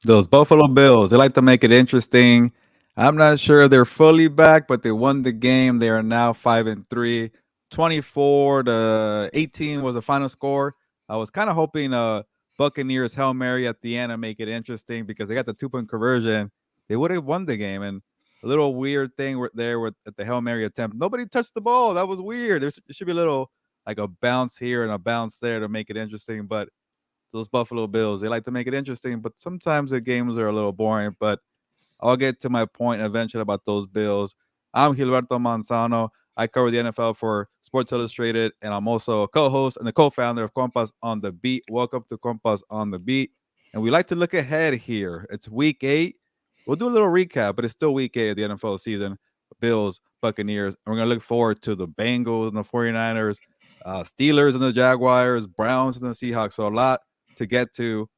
Those Buffalo Bills, they like to make it interesting. I'm not sure they're fully back, but they won the game. They are now 5-3. 24-18 was the final score. I was kind of hoping Buccaneers Hail Mary at the end and make it interesting because they got the 2-point conversion. They would have won the game. And a little weird thing there with at the Hail Mary attempt. Nobody touched the ball. That was weird. There should be a little like a bounce here and a bounce there to make it interesting. But those Buffalo Bills, they like to make it interesting, but sometimes the games are a little boring. But I'll get to my point eventually about those Bills. I'm Gilberto Manzano. I cover the NFL for Sports Illustrated, and I'm also a co-host and the co-founder of Compas on the Beat. Welcome to Compas on the Beat. And we like to look ahead here. It's week 8. We'll do a little recap, but it's still week 8 of the NFL season. Bills, Buccaneers. And we're going to look forward to the Bengals and the 49ers, Steelers and the Jaguars, Browns and the Seahawks. So a lot to get to.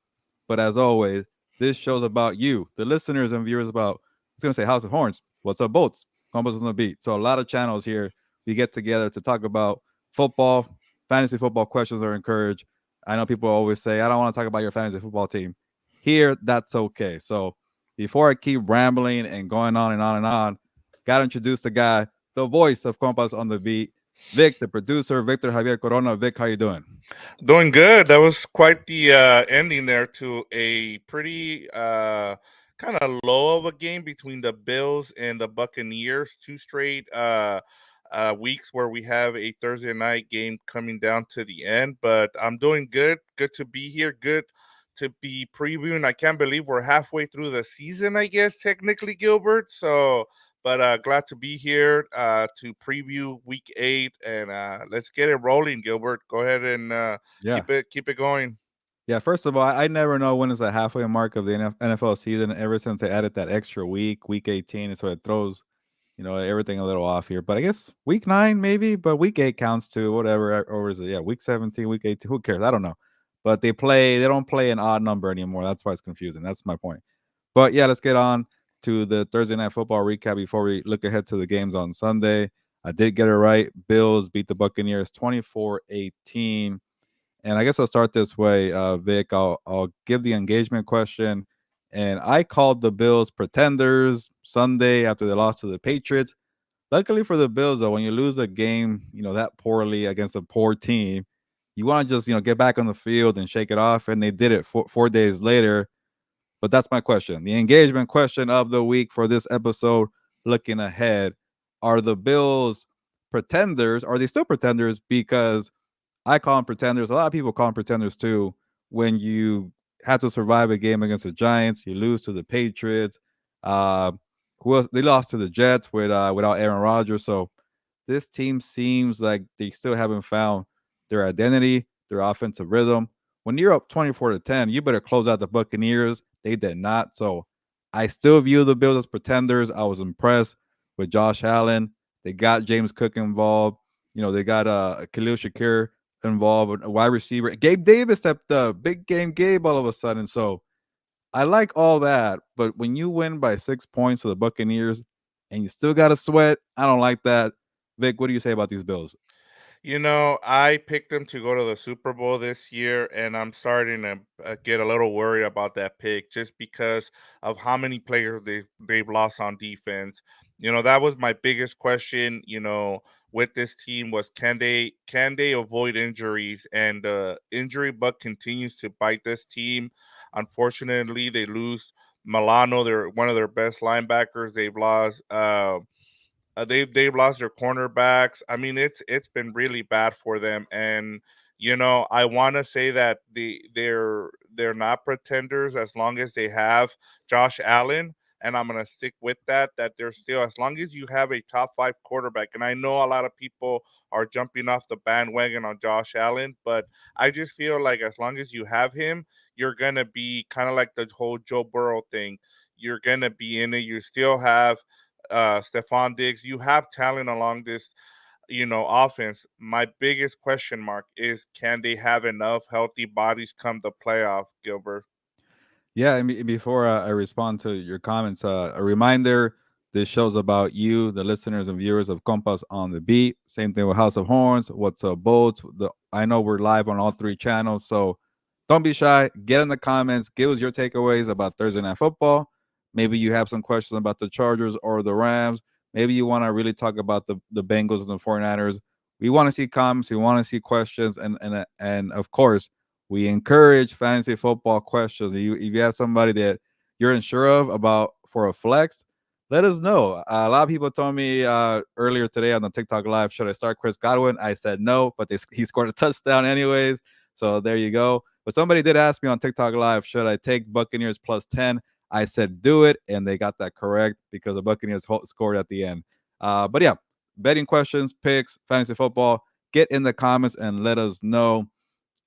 But as always, this show's about you, the listeners and viewers about, I was going to say House of Horns. What's up, Bolts? Compass on the Beat. So a lot of channels here. We get together to talk about football. Fantasy football questions are encouraged. I know people always say, I don't want to talk about your fantasy football team. Here, that's okay. So before I keep rambling and going on and on and on, got to introduce the guy, the voice of Compass on the Beat, Vic, the producer, Victor Javier Corona. Vic, how you doing? Doing good. That was quite the ending there to a pretty kind of low of a game between the Bills and the Buccaneers. Two straight weeks where we have a Thursday night game coming down to the end. But I'm doing good. Good to be here. Good to be previewing. I can't believe we're halfway through the season, I guess, technically, Gilbert. So, but glad to be here to preview week 8, and let's get it rolling, Gilbert. Go ahead and Yeah. keep it going. Yeah, first of all, I never know when is the halfway mark of the NFL season ever since they added that extra week, week 18. And so it throws, everything a little off here. But I guess week 9, maybe, but week 8 counts too, whatever. Or is it, yeah, week 17, week 18, who cares? I don't know. But they don't play an odd number anymore. That's why it's confusing. That's my point. But yeah, let's get on to the Thursday night football recap before we look ahead to the games on Sunday. I did get it right. Bills beat the Buccaneers 24-18. And I guess I'll start this way, Vic. I'll give the engagement question. And I called the Bills pretenders Sunday after they lost to the Patriots. Luckily for the Bills, though, when you lose a game, that poorly against a poor team, you want to just, get back on the field and shake it off. And they did it 4 days later. But that's my question. The engagement question of the week for this episode, looking ahead, are the Bills pretenders? Are they still pretenders? Because I call them pretenders. A lot of people call them pretenders too. When you have to survive a game against the Giants, you lose to the Patriots. Uh, they lost to the Jets without Aaron Rodgers. So this team seems like they still haven't found their identity, their offensive rhythm. When you're up 24-10, you better close out the Buccaneers. They did not. So I still view the Bills as pretenders. I was impressed with Josh Allen. They got James Cook involved. They got Khalil Shakir involved, a wide receiver. Gabe Davis stepped up. Big game Gabe all of a sudden. So I like all that. But when you win by 6 points to the Buccaneers and you still got to sweat, I don't like that. Vic, what do you say about these Bills? I picked them to go to the Super Bowl this year, and I'm starting to get a little worried about that pick just because of how many players they've lost on defense. That was my biggest question. With this team was can they avoid injuries, and injury bug continues to bite this team. Unfortunately, they lose Milano. They're one of their best linebackers. They've lost. They've lost their cornerbacks. I mean, it's been really bad for them, and I want to say that they're not pretenders as long as they have Josh Allen, and I'm gonna stick with that. That they're still, as long as you have a top 5 quarterback, and I know a lot of people are jumping off the bandwagon on Josh Allen, but I just feel like as long as you have him, you're gonna be kind of like the whole Joe Burrow thing. You're gonna be in it. You still have Stephon Diggs. You have talent along this, offense. My biggest question mark is can they have enough healthy bodies come the playoff, Gilbert? Yeah, and before I respond to your comments, a reminder: this show's about you, the listeners and viewers of Compass on the Beat. Same thing with House of Horns. What's up, Boats? I know we're live on all 3 channels, so don't be shy. Get in the comments. Give us your takeaways about Thursday Night Football. Maybe you have some questions about the Chargers or the Rams. Maybe you want to really talk about the Bengals and the 49ers. We want to see comments. We want to see questions. And of course, we encourage fantasy football questions. If you have somebody that you're unsure of about for a flex, let us know. A lot of people told me earlier today on the TikTok live, should I start Chris Godwin? I said no, but he scored a touchdown anyways. So there you go. But somebody did ask me on TikTok live, should I take Buccaneers plus 10? I said do it, and they got that correct because the Buccaneers scored at the end. But yeah, betting questions, picks, fantasy football, get in the comments and let us know.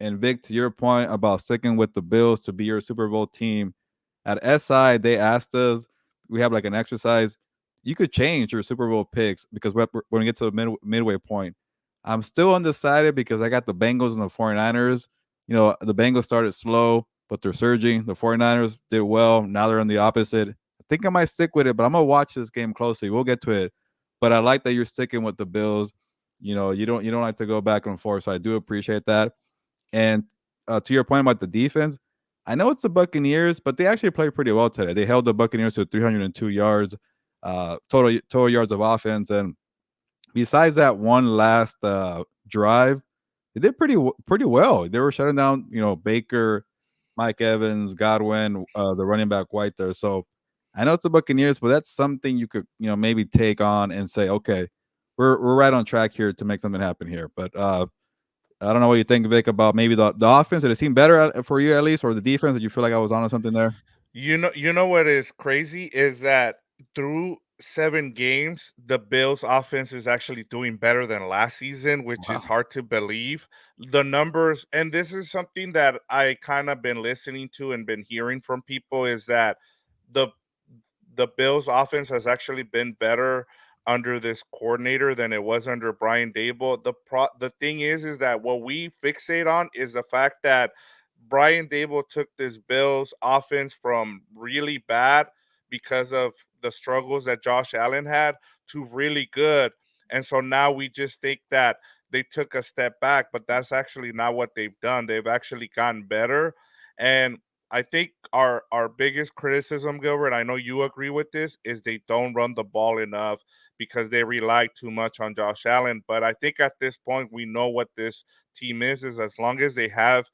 And Vic, to your point about sticking with the Bills to be your Super Bowl team, at SI they asked us, we have like an exercise. You could change your Super Bowl picks because when we get to the midway point, I'm still undecided because I got the Bengals and the 49ers. You know, the Bengals started slow, but they're surging. The 49ers did well. Now they're on the opposite. I think I might stick with it, but I'm gonna watch this game closely. We'll get to it. But I like that you're sticking with the Bills. You know, you don't like to go back and forth. So I do appreciate that. And to your point about the defense, I know it's the Buccaneers, but they actually played pretty well today. They held the Buccaneers to 302 yards, total yards of offense, and besides that one last drive, they did pretty well. They were shutting down, Baker, Mike Evans, Godwin, the running back White there. So I know it's the Buccaneers, but that's something you could, maybe take on and say, okay, we're right on track here to make something happen here. But I don't know what you think, Vic, about maybe the offense. Did it seem better for you at least, or the defense? Did you feel like I was onto something there? You know what is crazy is that through 7 games, the Bills offense is actually doing better than last season, which is Wow. hard to believe. The numbers, and this is something that I kind of been listening to and been hearing from people, is that the the Bills offense has actually been better under this coordinator than it was under Brian Dable. The thing is that what we fixate on is the fact that Brian Dable took this Bills offense from really bad because of the struggles that Josh Allen had to really good. And so now we just think that they took a step back, but that's actually not what they've done. They've actually gotten better. And I think our biggest criticism, Gilbert, I know you agree with this, is they don't run the ball enough because they rely too much on Josh Allen. But I think at this point we know what this team is as long as they have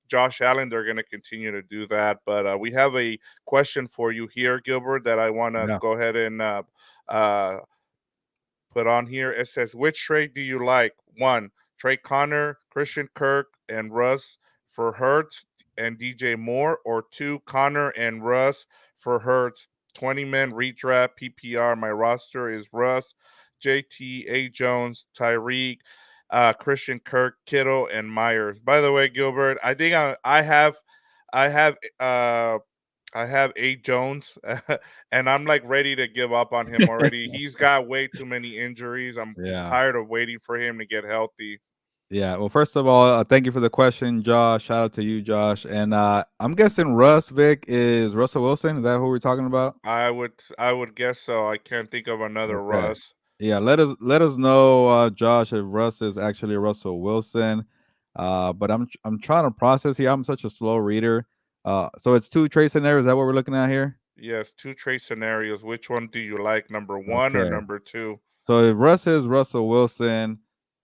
Josh Allen, they're going to continue to do that. But we have a question for you here, Gilbert, that I want to Yeah. go ahead and uh, put on here. It says, which trade do you like? One, trade Connor, Christian Kirk, and Russ for Hurts and DJ Moore, or two, Connor and Russ for Hurts. 20-man redraft PPR. My roster is Russ, JT, A. Jones, Tyreek, Christian Kirk, Kittle, and Myers. By the way, Gilbert, I think I have I have A. Jones, and I'm like ready to give up on him already. He's got way too many injuries. I'm Yeah. tired of waiting for him to get healthy. Yeah. Well, first of all, thank you for the question, Josh. Shout out to you, Josh. And I'm guessing Russ, Vic, is Russell Wilson. Is that who we're talking about? I would guess so. I can't think of another Okay. Russ. Yeah, let us know, Josh, if Russ is actually Russell Wilson. But I'm trying to process here. I'm such a slow reader. So it's two trade scenarios. Is that what we're looking at here? Yes, two trade scenarios. Which one do you like? Number one or Okay. number two? So if Russ is Russell Wilson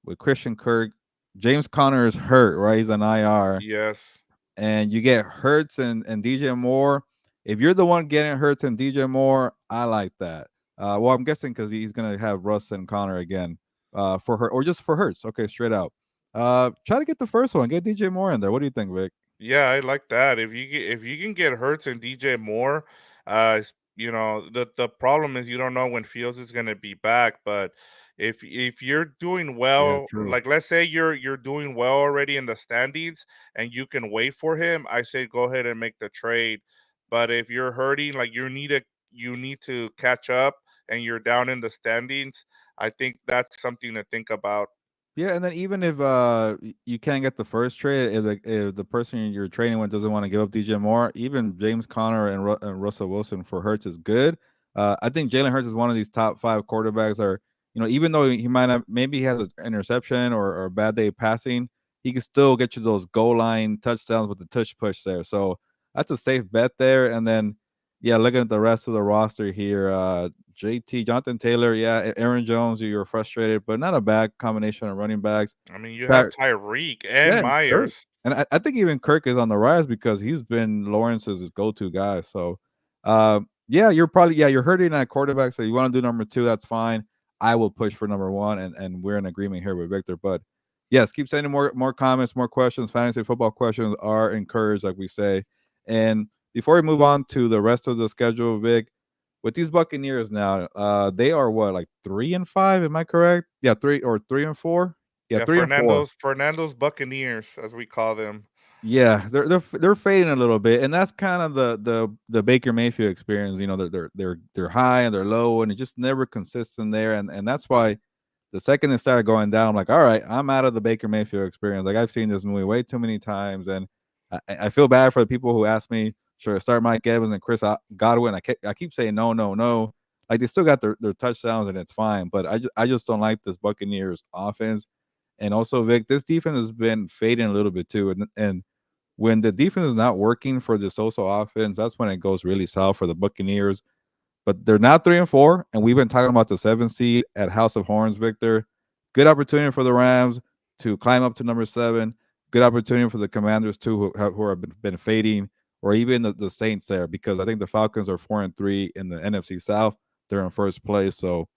with Christian Kirk, James Conner is hurt, right? He's on IR, Yes. and you get Hurts and DJ Moore. If you're the one getting Hurts and DJ Moore, I like that. Well, I'm guessing because he's gonna have Russ and Connor again, for her or just for Hurts. Okay, straight out. Try to get the first one. Get DJ Moore in there. What do you think, Vic? Yeah, I like that. If you can get Hurts and DJ Moore, the problem is you don't know when Fields is going to be back. But if you're doing Yeah, well, true. like let's say you're doing well already in the standings and you can wait for him, I say go ahead and make the trade. But if you're hurting, like you need to catch up and you're down in the standings, I think that's something to think about. Yeah, and then even if you can't get the first trade, if the person you're trading with doesn't want to give up DJ Moore, even James Conner and Russell Wilson for Hurts is good. I think Jalen Hurts is one of these top five quarterbacks. Or even though he might have maybe he has an interception or a bad day passing, he can still get you those goal line touchdowns with the touch push there. So that's a safe bet there. And then, yeah, looking at the rest of the roster here, JT, Jonathan Taylor, yeah, Aaron Jones, you're frustrated, but not a bad combination of running backs. I mean, you have Tyreek and Yeah, Kirk. Myers. And I think even Kirk is on the rise because he's been Lawrence's go-to guy. So, yeah, you're hurting at quarterback. So you want to do number two, that's fine. I will push for number one, and we're in agreement here with Victor. But yes, keep sending more comments, more questions. Fantasy football questions are encouraged, like we say. And before we move on to the rest of the schedule, Vic, with these Buccaneers now, they are what, like 3-5? Am I correct? Yeah, 3 or 3-4. Yeah, Yeah, 3-4. Fernando's Buccaneers, as we call them. Yeah, they're fading a little bit, and that's kind of the Baker Mayfield experience. You know, they're high and they're low, and it's just never consistent there. And that's why the second it started going down, I'm like, all right, I'm out of the Baker Mayfield experience. Like I've seen this movie way too many times, and I feel bad for the people who ask me, should I start Mike Evans and Chris Godwin? I keep saying no, no, no. Like they still got their touchdowns and it's fine, but I just don't like this Buccaneers offense. And also, Vic, this defense has been fading a little bit too, and when the defense is not working for the Sosa offense, that's when it goes really south for the Buccaneers. But they're now 3-4, and we've been talking about the 7th seed at House of Horns, Victor. Good opportunity for the Rams to climb up to number 7. Good opportunity for the Commanders too, who have been fading, or even the Saints there, because I think the Falcons are 4-3 in the NFC South. They're in first place, so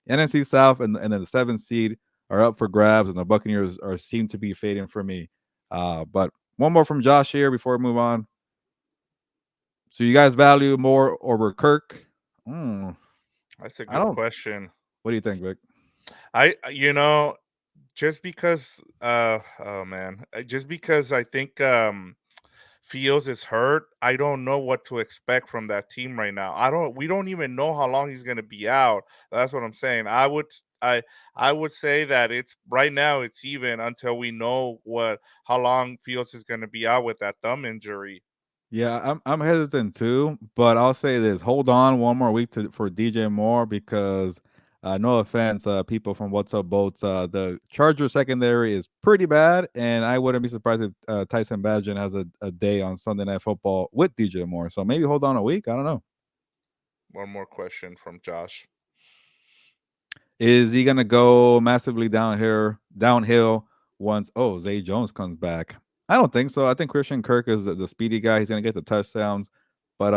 NFC South and then the 7th seed are up for grabs, and the Buccaneers are seem to be fading for me. But one more from Josh here before we move on. So you guys value more over Kirk? Mm, That's a I good don't. question. What do you think, Vic? You know, just because oh man, just because I think Fields is hurt, I don't know what to expect from that team right now. We don't even know how long he's going to be out. That's what I'm saying. I would say that it's right now it's even until we know what how long Fields is going to be out with that thumb injury. Yeah, I'm hesitant too, but I'll say this: hold on one more week for DJ Moore because, no offense, people from What's Up Boats, the Charger secondary is pretty bad, and I wouldn't be surprised if Tyson Badgett has a day on Sunday Night Football with DJ Moore. So maybe hold on a week. I don't know. One more question from Josh. Is he gonna go massively downhill once Zay Jones comes back? I don't think so. I think Christian Kirk is the speedy guy. He's gonna get the touchdowns, but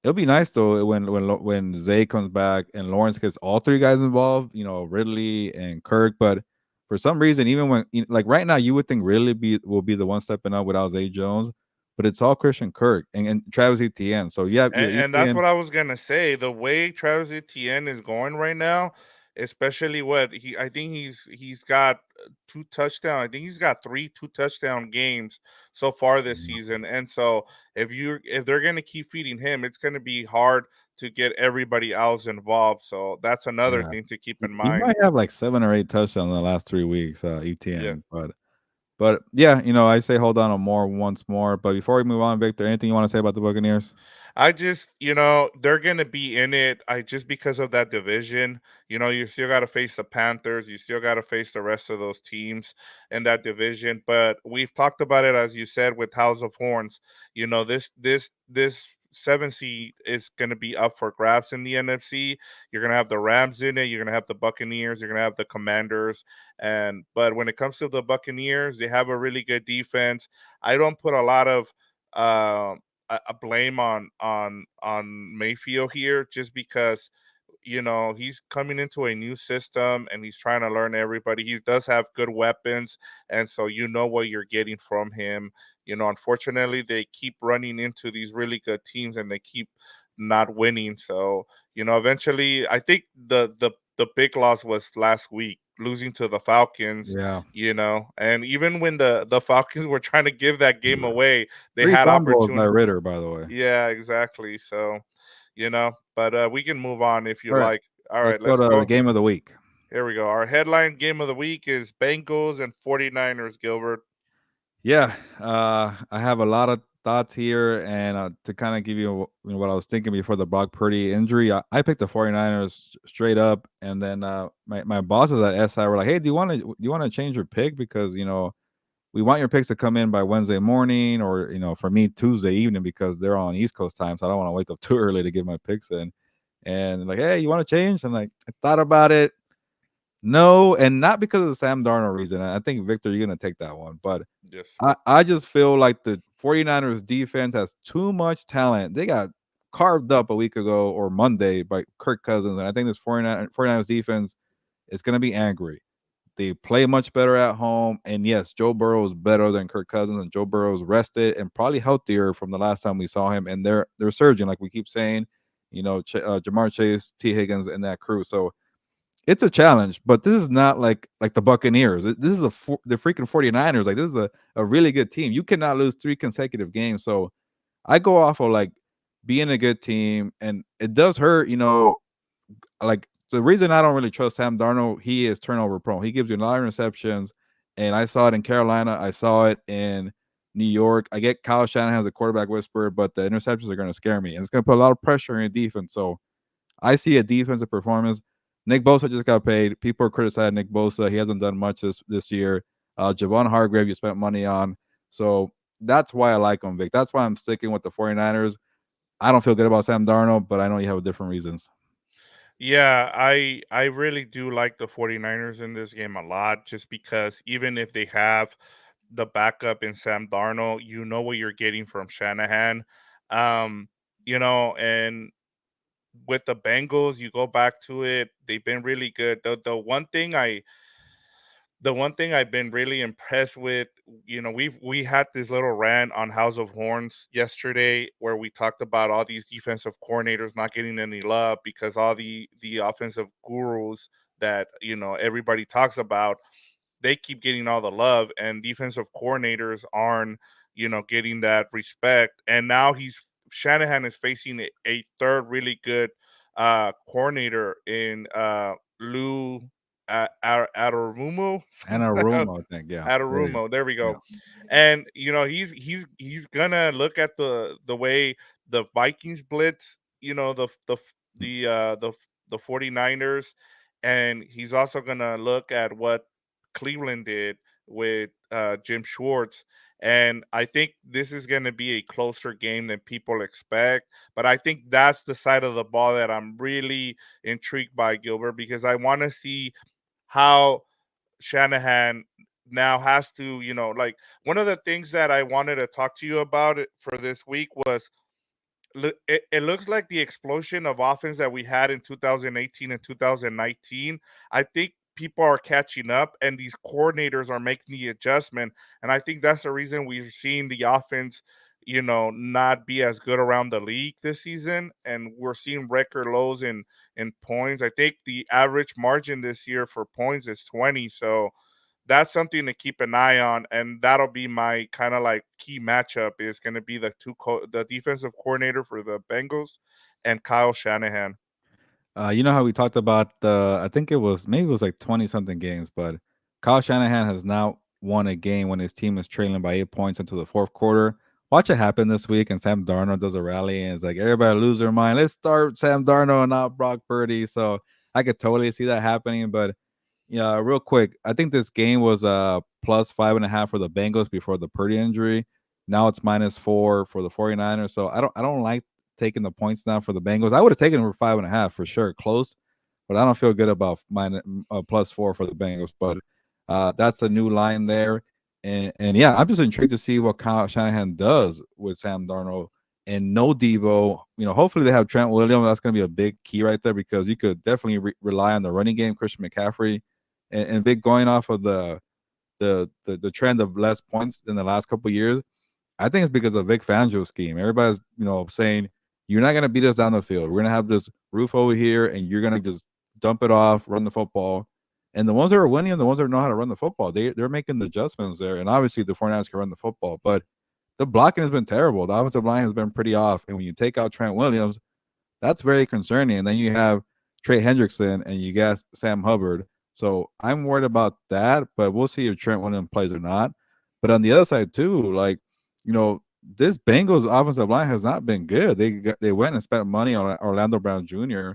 it'll be nice though when Zay comes back and Lawrence gets all three guys involved. You know, Ridley and Kirk. But for some reason, even when like right now, you would think Ridley will be the one stepping up without Zay Jones, but it's all Christian Kirk and Travis Etienne. So yeah, your And that's Etienne. what I was gonna say. The way Travis Etienne is going right now, especially what I think he's got two touchdown. I think he's got two touchdown games so far this season. And so if they're gonna keep feeding him, it's gonna be hard to get everybody else involved. So that's another Yeah. thing to keep in He mind. might have like 7 or 8 touchdowns in the last 3 weeks, Yeah. ETN. But yeah, I say hold on more once more. But before we move on, Victor, anything you want to say about the Buccaneers? I just, they're gonna be in it. I just because of that division. You still got to face the Panthers. You still got to face the rest of those teams in that division. But we've talked about it, as you said, with House of Horns. This 7 seed is going to be up for grabs in the NFC. You're going to have the Rams in it. You're going to have the Buccaneers. You're going to have the Commanders. But when it comes to the Buccaneers, they have a really good defense. I don't put a lot of uh, a blame on Mayfield here, just because he's coming into a new system and he's trying to learn everybody. He does have good weapons, and so you know what you're getting from him. Unfortunately, they keep running into these really good teams and they keep not winning. So eventually, I think the big loss was last week, losing to the Falcons. Yeah. And even when the Falcons were trying to give that game away, they Three had fumbles by opportunity. Ritter, by the way. Yeah, exactly. So, but we can move on if you All right. like. All Let's right, go let's to the go. game of the week. Here we go. Our headline game of the week is Bengals and 49ers, Gilbert. Yeah, I have a lot of thoughts here, and to kind of give what I was thinking before the Brock Purdy injury, I picked the 49ers straight up, and then my bosses at SI were like, "Hey, do you want to change your pick because we want your picks to come in by Wednesday morning, or for me Tuesday evening, because they're on East Coast time, so I don't want to wake up too early to get my picks in. And like, hey, you want to change? I'm like, I thought about it. No, and not because of the Sam Darnold reason. I think Victor, you're gonna take that one, but Yes. I just feel like the 49ers defense has too much talent. They got carved up a week ago or Monday by Kirk Cousins, and I think this 49ers defense is going to be angry. They play much better at home, and yes, Joe Burrow is better than Kirk Cousins, and Joe Burrow is rested and probably healthier from the last time we saw him, and they're surging like we keep saying, Jamar Chase, T Higgins, and that crew. So it's a challenge, but this is not like the Buccaneers. This is the freaking 49ers. Like, this is a really good team. You cannot lose 3 consecutive games. So I go off of like being a good team, and it does hurt, like the reason I don't really trust Sam Darnold, he is turnover prone. He gives you a lot of interceptions, and I saw it in Carolina. I saw it in New York. I get Kyle Shanahan as a quarterback whisperer, but the interceptions are going to scare me, and it's going to put a lot of pressure on your defense. So I see a defensive performance. Nick Bosa just got paid. People are criticizing Nick Bosa. He hasn't done much this year. Javon Hargrave, you spent money on. So that's why I like him, Vic. That's why I'm sticking with the 49ers. I don't feel good about Sam Darnold, but I know you have different reasons. Yeah, I really do like the 49ers in this game a lot, just because even if they have the backup in Sam Darnold, you know what you're getting from Shanahan. Um, and with the Bengals, you go back to it, they've been really good. The one thing I've been really impressed with, we had this little rant on House of Horns yesterday where we talked about all these defensive coordinators not getting any love because all the offensive gurus that everybody talks about, they keep getting all the love, and defensive coordinators aren't getting that respect. And now he's Shanahan is facing a third really good coordinator in Lou Adarumo. And a room, I think. Yeah. There you go. Adarumo, there we Yeah. go. And he's gonna look at the way the Vikings blitz, the 49ers, and he's also gonna look at what Cleveland did with Jim Schwartz. And I think this is going to be a closer game than people expect. But I think that's the side of the ball that I'm really intrigued by, Gilbert, because I want to see how Shanahan now has to, like, one of the things that I wanted to talk to you about it for this week was it looks like the explosion of offense that we had in 2018 and 2019. I think people are catching up, and these coordinators are making the adjustment. And I think that's the reason we're seeing the offense, not be as good around the league this season. And we're seeing record lows in points. I think the average margin this year for points is 20. So that's something to keep an eye on, and that'll be my kind of like key matchup is going to be the defensive coordinator for the Bengals and Kyle Shanahan. You know how we talked about I think maybe it was like 20 something games, but Kyle Shanahan has now won a game when his team is trailing by 8 points into the fourth quarter. Watch it happen this week, and Sam Darnold does a rally, and it's like everybody lose their mind. Let's start Sam Darnold and not Brock Purdy. So I could totally see that happening. But yeah, real quick, I think this game was plus 5.5 for the Bengals before the Purdy injury. Now it's -4 for the 49ers. So I don't like taking the points down for the Bengals. I would have taken them for 5.5 for sure, close, but I don't feel good about +4 for the Bengals. But that's a new line there, and yeah, I'm just intrigued to see what Kyle Shanahan does with Sam Darnold and no Debo. Hopefully they have Trent Williams. That's going to be a big key right there, because you could definitely rely on the running game, Christian McCaffrey, and Vic, going off of the trend of less points in the last couple of years. I think it's because of Vic Fangio's scheme. Everybody's, saying you're not going to beat us down the field. We're going to have this roof over here, and you're going to just dump it off, run the football. And the ones that are winning, and the ones that know how to run the football, they're making the adjustments there. And obviously, the 49ers can run the football, but the blocking has been terrible. The offensive line has been pretty off. And when you take out Trent Williams, that's very concerning. And then you have Trey Hendrickson and you got Sam Hubbard. So I'm worried about that, but we'll see if Trent Williams plays or not. But on the other side too, like, this Bengals offensive line has not been good. They went and spent money on Orlando Brown Jr.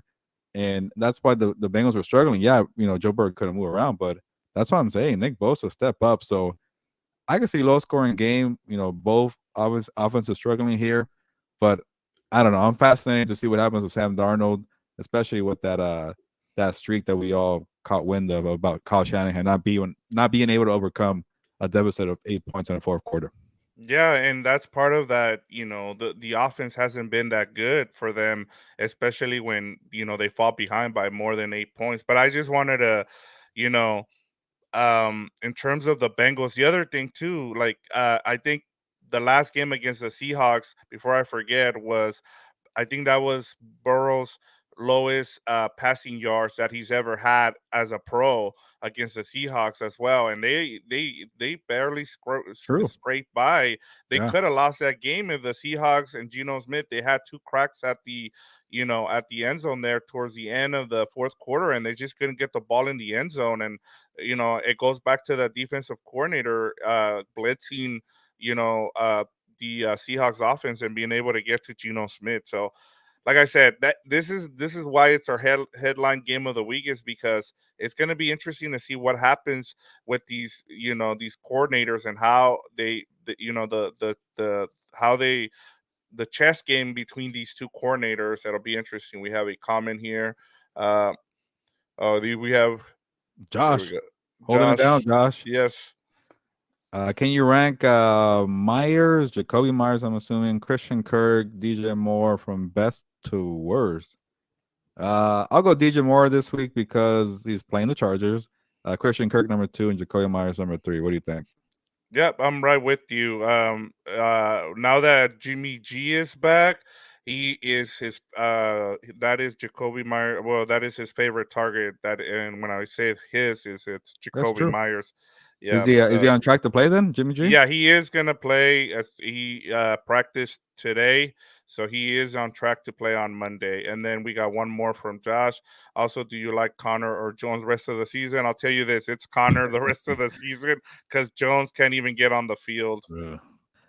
and that's why the Bengals were struggling. Yeah, Joe Burrow couldn't move around, but that's what I'm saying. Nick Bosa step up. So I can see low scoring game. Both offenses struggling here, but I don't know. I'm fascinated to see what happens with Sam Darnold, especially with that streak that we all caught wind of about Kyle Shanahan not being able to overcome a deficit of 8 points in the fourth quarter. Yeah, and that's part of that, the offense hasn't been that good for them, especially when, they fall behind by more than 8 points. But I just wanted to, you know, in terms of the Bengals, the other thing too, like I think the last game against the Seahawks, before I forget, was I think that was Burrow's lowest passing yards that he's ever had as a pro against the Seahawks as well, and they barely True. scraped by. They Yeah. could have lost that game if the Seahawks and Geno Smith they had two cracks at the at the end zone there towards the end of the fourth quarter, and they just couldn't get the ball in the end zone. And it goes back to the defensive coordinator blitzing you know the Seahawks offense and being able to get to Geno Smith. So, like I said, that this is why it's our headline game of the week is because it's going to be interesting to see what happens with these coordinators and how the how they the chess game between these two coordinators. That'll be interesting. We have a comment here. Uh, we have there we Josh, go. holding it down, Josh, Josh. yes. Can you rank Myers, Jacoby Myers, I'm assuming, Christian Kirk, DJ Moore from best to worst? I'll go DJ Moore this week because he's playing the Chargers. Christian Kirk number 2 and Jacoby Myers number 3. What do you think? Yep, I'm right with you. Now that Jimmy G is back, he is his that is Jacoby Myers. Well, that is his favorite target. That and when I say it's That's Jacoby true. Myers. Is Yeah, he uh, is he on track to play then, Jimmy G? yeah, he is gonna play. As he practiced today, so he is on track to play on Monday. And then we got one more from Josh. Also, do you like Connor or Jones rest of the season? I'll tell you this: it's Connor the rest of the season because Jones can't even get on the field. Ugh.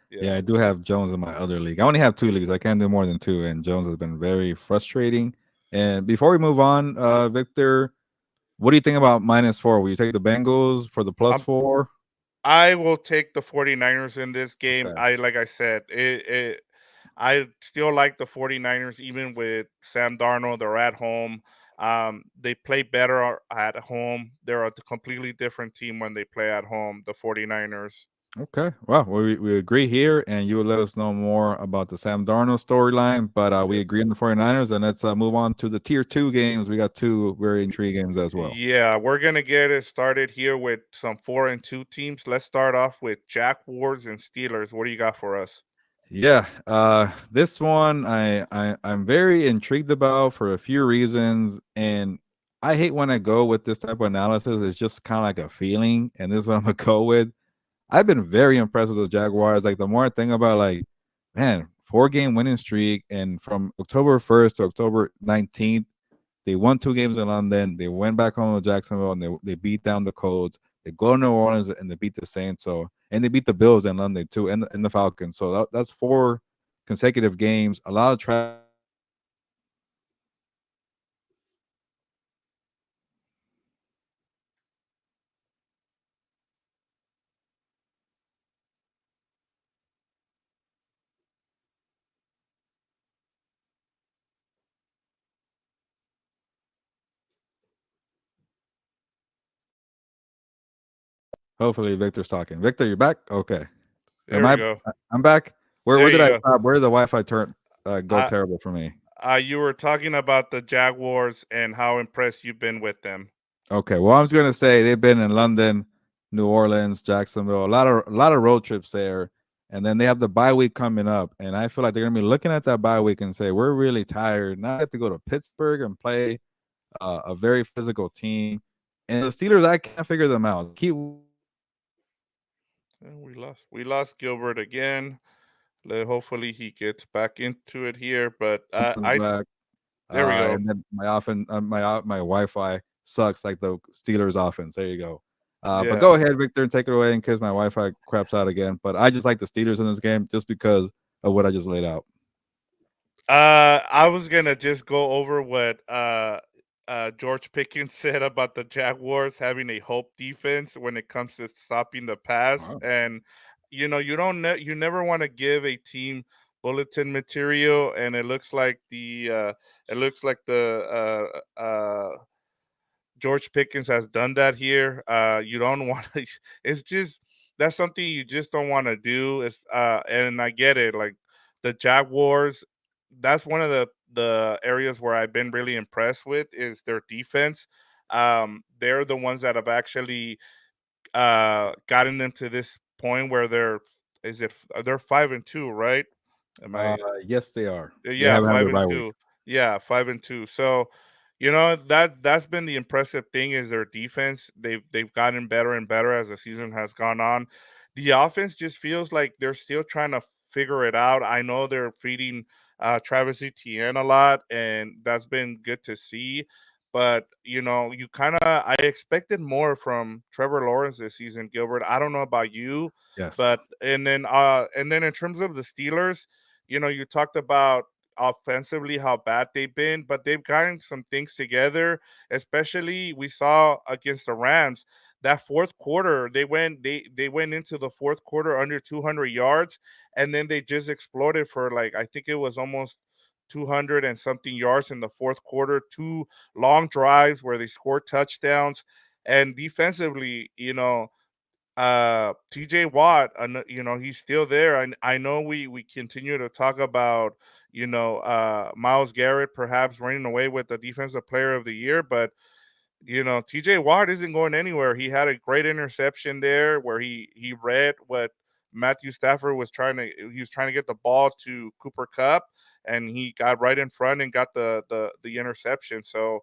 Yeah. Yeah, I do have Jones in my other league. I only have 2 leagues. I can't do more than 2, and Jones has been very frustrating. And before we move on, Victor, what do you think about -4? Will you take the Bengals for the plus Um, 4? I will take the 49ers in this game. Okay. I like I said, I still like the 49ers even with Sam Darnold. They're at home. They play better at home. They're a completely different team when they play at home, the 49ers. Okay. Well, we agree here, and you will let us know more about the Sam Darnold storyline. But we Yes. agree on the 49ers, and let's move on to the tier 2 games. We got 2 very intriguing games as well. Yeah, we're gonna get it started here with some 4-2 teams. Let's start off with Jaguars and Steelers. What do you got for us? Yeah, this one I'm very intrigued about for a few reasons, and I hate when I go with this type of analysis. It's just kind of like a feeling, and this is what I'm gonna go with. I've been very impressed with the Jaguars. Like the more I think about, like, man, 4 game winning streak, and from October 1st to October 19th, they won 2 games in London. They went back home to Jacksonville and they beat down the Colts. They go to New Orleans and they beat the Saints. So and they beat the Bills in London too, and the Falcons. So that's 4 consecutive games. A lot of travel. Hopefully, Victor's talking. Victor, you're back. Okay. Am There we I? go. I'm back. Where There where did you I go. stop? Where did the Wi-Fi turn go I terrible for me? You were talking about the Jaguars and how impressed you've been with them. Okay, well, I was gonna say they've been in London, New Orleans, Jacksonville, a lot of road trips there, and then they have the bye week coming up, and I feel like they're gonna be looking at that bye week and say we're really tired. Now I have to go to Pittsburgh and play a very physical team, and the Steelers I can't figure them out. Keep And we lost Gilbert again. Hopefully he gets back into it here. But Winston's I back, there we go. and then my Wi-Fi sucks like the Steelers offense. There you go. But Yeah. go ahead, Victor, and take it away in case my Wi-Fi craps out again. But I just like the Steelers in this game just because of what I just laid out. I was gonna just go over what George Pickens said about the Jaguars having a hope defense when it comes to stopping the pass, Wow. and you don't you never want to give a team bulletin material, and it looks like the George Pickens has done that here. You don't want to. It's just that's something you just don't want to do. And I get it. Like the Jaguars, that's one of the areas where I've been really impressed with is their defense. They're the ones that have actually gotten them to this point where they're 5-2, right? Am Uh, I yes, they are. They Yeah, haven't had 5 their and bye week. 2. Yeah, 5 and 2. So, that's been the impressive thing is their defense. They've gotten better and better as the season has gone on. The offense just feels like they're still trying to figure it out. I know they're feeding Travis Etienne a lot, and that's been good to see. But you kind of I expected more from Trevor Lawrence this season, Gilbert. I don't know about you, Yes. but and then in terms of the Steelers, you talked about offensively how bad they've been, but they've gotten some things together. Especially we saw against the Rams that fourth quarter they went into the fourth quarter under 200 yards, and then they just exploded for like I think it was almost 200 and something yards in the fourth quarter. Two long drives where they scored touchdowns, and defensively, TJ Watt, he's still there. I know we continue to talk about, Miles Garrett perhaps running away with the defensive player of the year, but TJ Watt isn't going anywhere. He had a great interception there where he read what Matthew Stafford he was trying to get the ball to Cooper Cup, and he got right in front and got the interception. So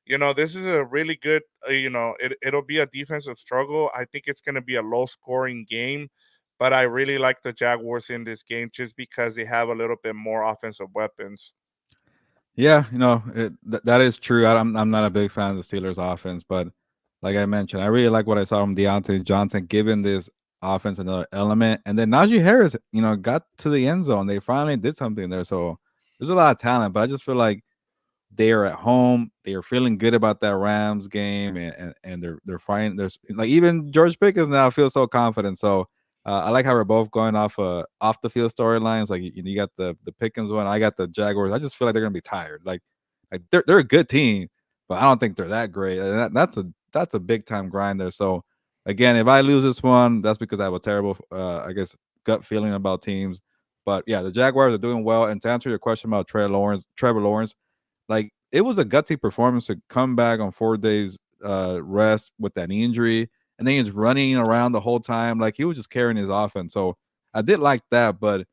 this is a really good, it'll be a defensive struggle. I think it's going to be a low scoring game, but I really like the Jaguars in this game just because they have a little bit more offensive weapons. Yeah, that is true. I'm not a big fan of the Steelers' offense, but like I mentioned, I really like what I saw from Deontay Johnson, giving this offense another element. And then Najee Harris, got to the end zone. They finally did something there. So there's a lot of talent, but I just feel like they are at home. They are feeling good about that Rams game, and they're fine. There's like even George Pickens now feels so confident. So I like how we're both going off the field storylines. Like you got the Pickens one, I got the Jaguars. I just feel like they're gonna be tired. Like they're a good team, but I don't think they're that great. And that's a big time grind there. So again, if I lose this one, that's because I have a terrible, I guess, gut feeling about teams. But yeah, the Jaguars are doing well. And to answer your question about Trevor Lawrence, like it was a gutsy performance to come back on 4 days rest with that knee injury, and then he's running around the whole time. Like he was just carrying his offense. So I did like that, but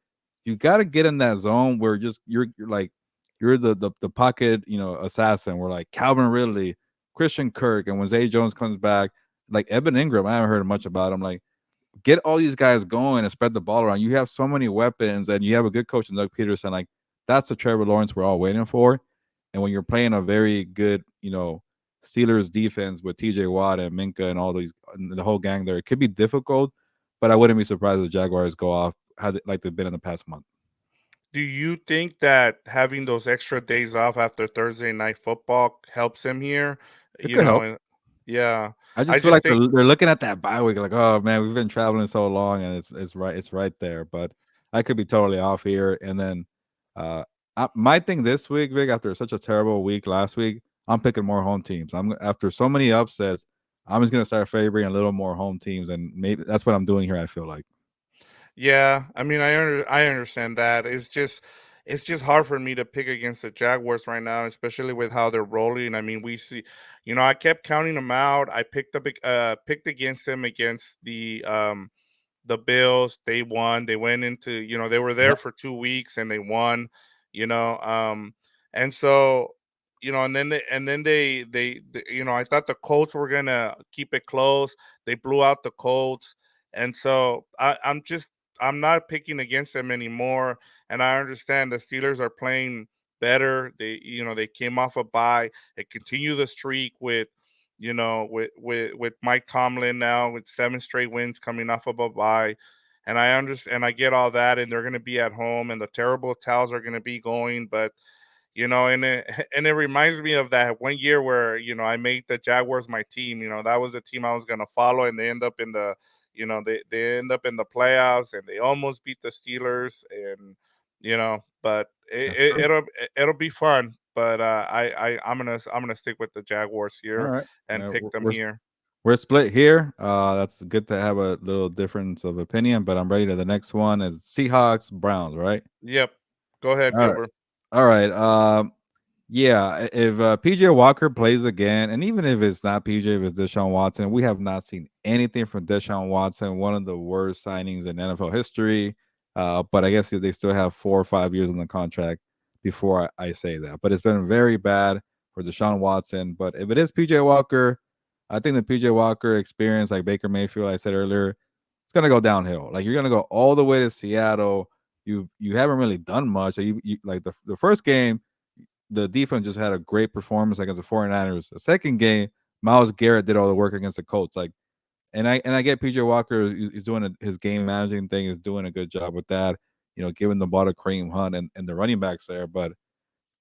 you got to get in that zone where just you're like you're the pocket assassin. Where like Calvin Ridley, Christian Kirk, and when Zay Jones comes back, like Evan Ingram, I haven't heard much about him. Like get all these guys going and spread the ball around. You have so many weapons, and you have a good coach in Doug Peterson. Like that's the Trevor Lawrence we're all waiting for. And when you're playing a very good, Steelers defense with TJ Watt and Minka and all these the whole gang there, it could be difficult. But I wouldn't be surprised if the Jaguars go off like they've been in the past month. Do you think that having those extra days off after Thursday night football helps him here? It You could know, help. and yeah, I I just feel just like think they're looking at that bye week like, oh man, we've been traveling so long, and it's right there. But I could be totally off here. And then my thing this week, Vic, after such a terrible week last week, I'm picking more home teams. I'm after so many upsets, I'm just gonna start favoring a little more home teams, and maybe that's what I'm doing here. I feel like Yeah, I mean, I understand that. It's just hard for me to pick against the Jaguars right now, especially with how they're rolling. I mean, we see, I kept counting them out. I picked against them against the Bills. They won. They went into, they were there yep. for 2 weeks and they won, you know. And so, and then I thought the Colts were gonna keep it close. They blew out the Colts, and so I'm not picking against them anymore. And I understand the Steelers are playing better. They came off a bye. They continue the streak with Mike Tomlin now with 7 straight wins coming off of a bye. And I understand, and I get all that, and they're going to be at home, and the terrible towels are going to be going. But and it and it reminds me of that one year where I made the Jaguars my team. That was the team I was gonna follow, and they end up in they end up in the playoffs, and they almost beat the Steelers, and but That's true. it'll be fun. But I'm gonna stick with the Jaguars All here right. and pick them here. We're split here. That's good to have a little difference of opinion, but I'm ready to the next one is Seahawks Browns, right? Yep. Go ahead, All right. Gilbert. All right. Yeah, if PJ Walker plays again, and even if it's not PJ, if it's Deshaun Watson, we have not seen anything from Deshaun Watson, one of the worst signings in NFL history. But I guess they still have 4 or 5 years on the contract before I say that. But it's been very bad for Deshaun Watson. But if it is PJ Walker, I think the PJ Walker experience, like Baker Mayfield, I said earlier, it's gonna go downhill. Like you're gonna go all the way to Seattle. You haven't really done much. So you like the first game the defense just had a great performance against the 49ers. The second game, Miles Garrett did all the work against the Colts. Like, and I get PJ Walker is doing his game managing thing, is doing a good job with that. Giving the ball to Kareem Hunt and the running backs there. But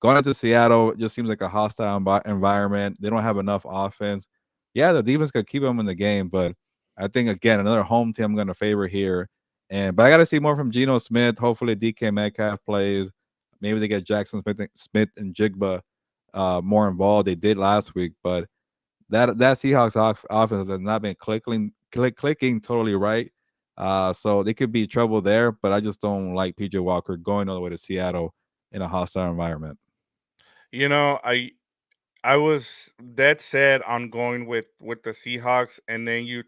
going into Seattle it just seems like a hostile environment. They don't have enough offense. Yeah, the defense could keep them in the game, but I think again another home team I'm going to favor here. But I got to see more from Geno Smith. Hopefully DK Metcalf plays. Maybe they get Jackson Smith and Jigba more involved. They did last week, but that Seahawks offense has not been clicking totally right. So they could be trouble there, but I just don't like PJ Walker going all the way to Seattle in a hostile environment. You know, I was dead set on going with the Seahawks, and then you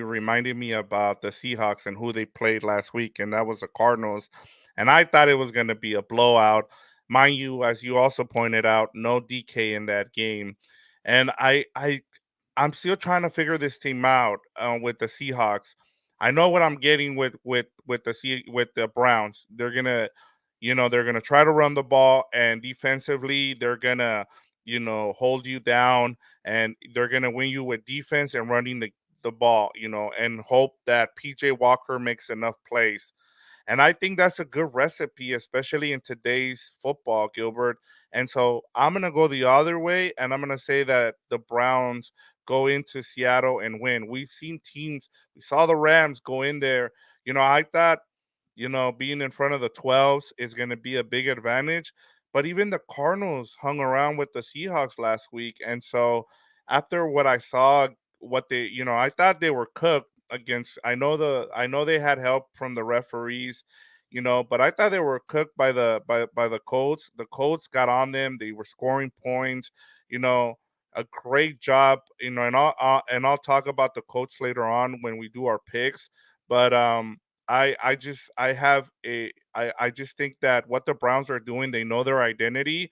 reminded me about the Seahawks and who they played last week, and that was the Cardinals. And I thought it was going to be a blowout, mind you, as you also pointed out, no DK in that game, and I'm still trying to figure this team out with the Seahawks. I know what I'm getting with the Browns. They're gonna try to run the ball, and defensively they're gonna hold you down, and they're gonna win you with defense and running the ball, and hope that PJ Walker makes enough plays. And I think that's a good recipe, especially in today's football, Gilbert. And so I'm going to go the other way, and I'm going to say that the Browns go into Seattle and win. We've seen teams, we saw the Rams go in there. I thought, being in front of the 12s is going to be a big advantage. But even the Cardinals hung around with the Seahawks last week. And so after what I saw, I thought they were cooked against. I know they had help from the referees, but I thought they were cooked by the Colts. The Colts got on them. They were scoring points, you know, a great job, and I'll talk about the Colts later on when we do our picks. But I just think that what the Browns are doing, they know their identity.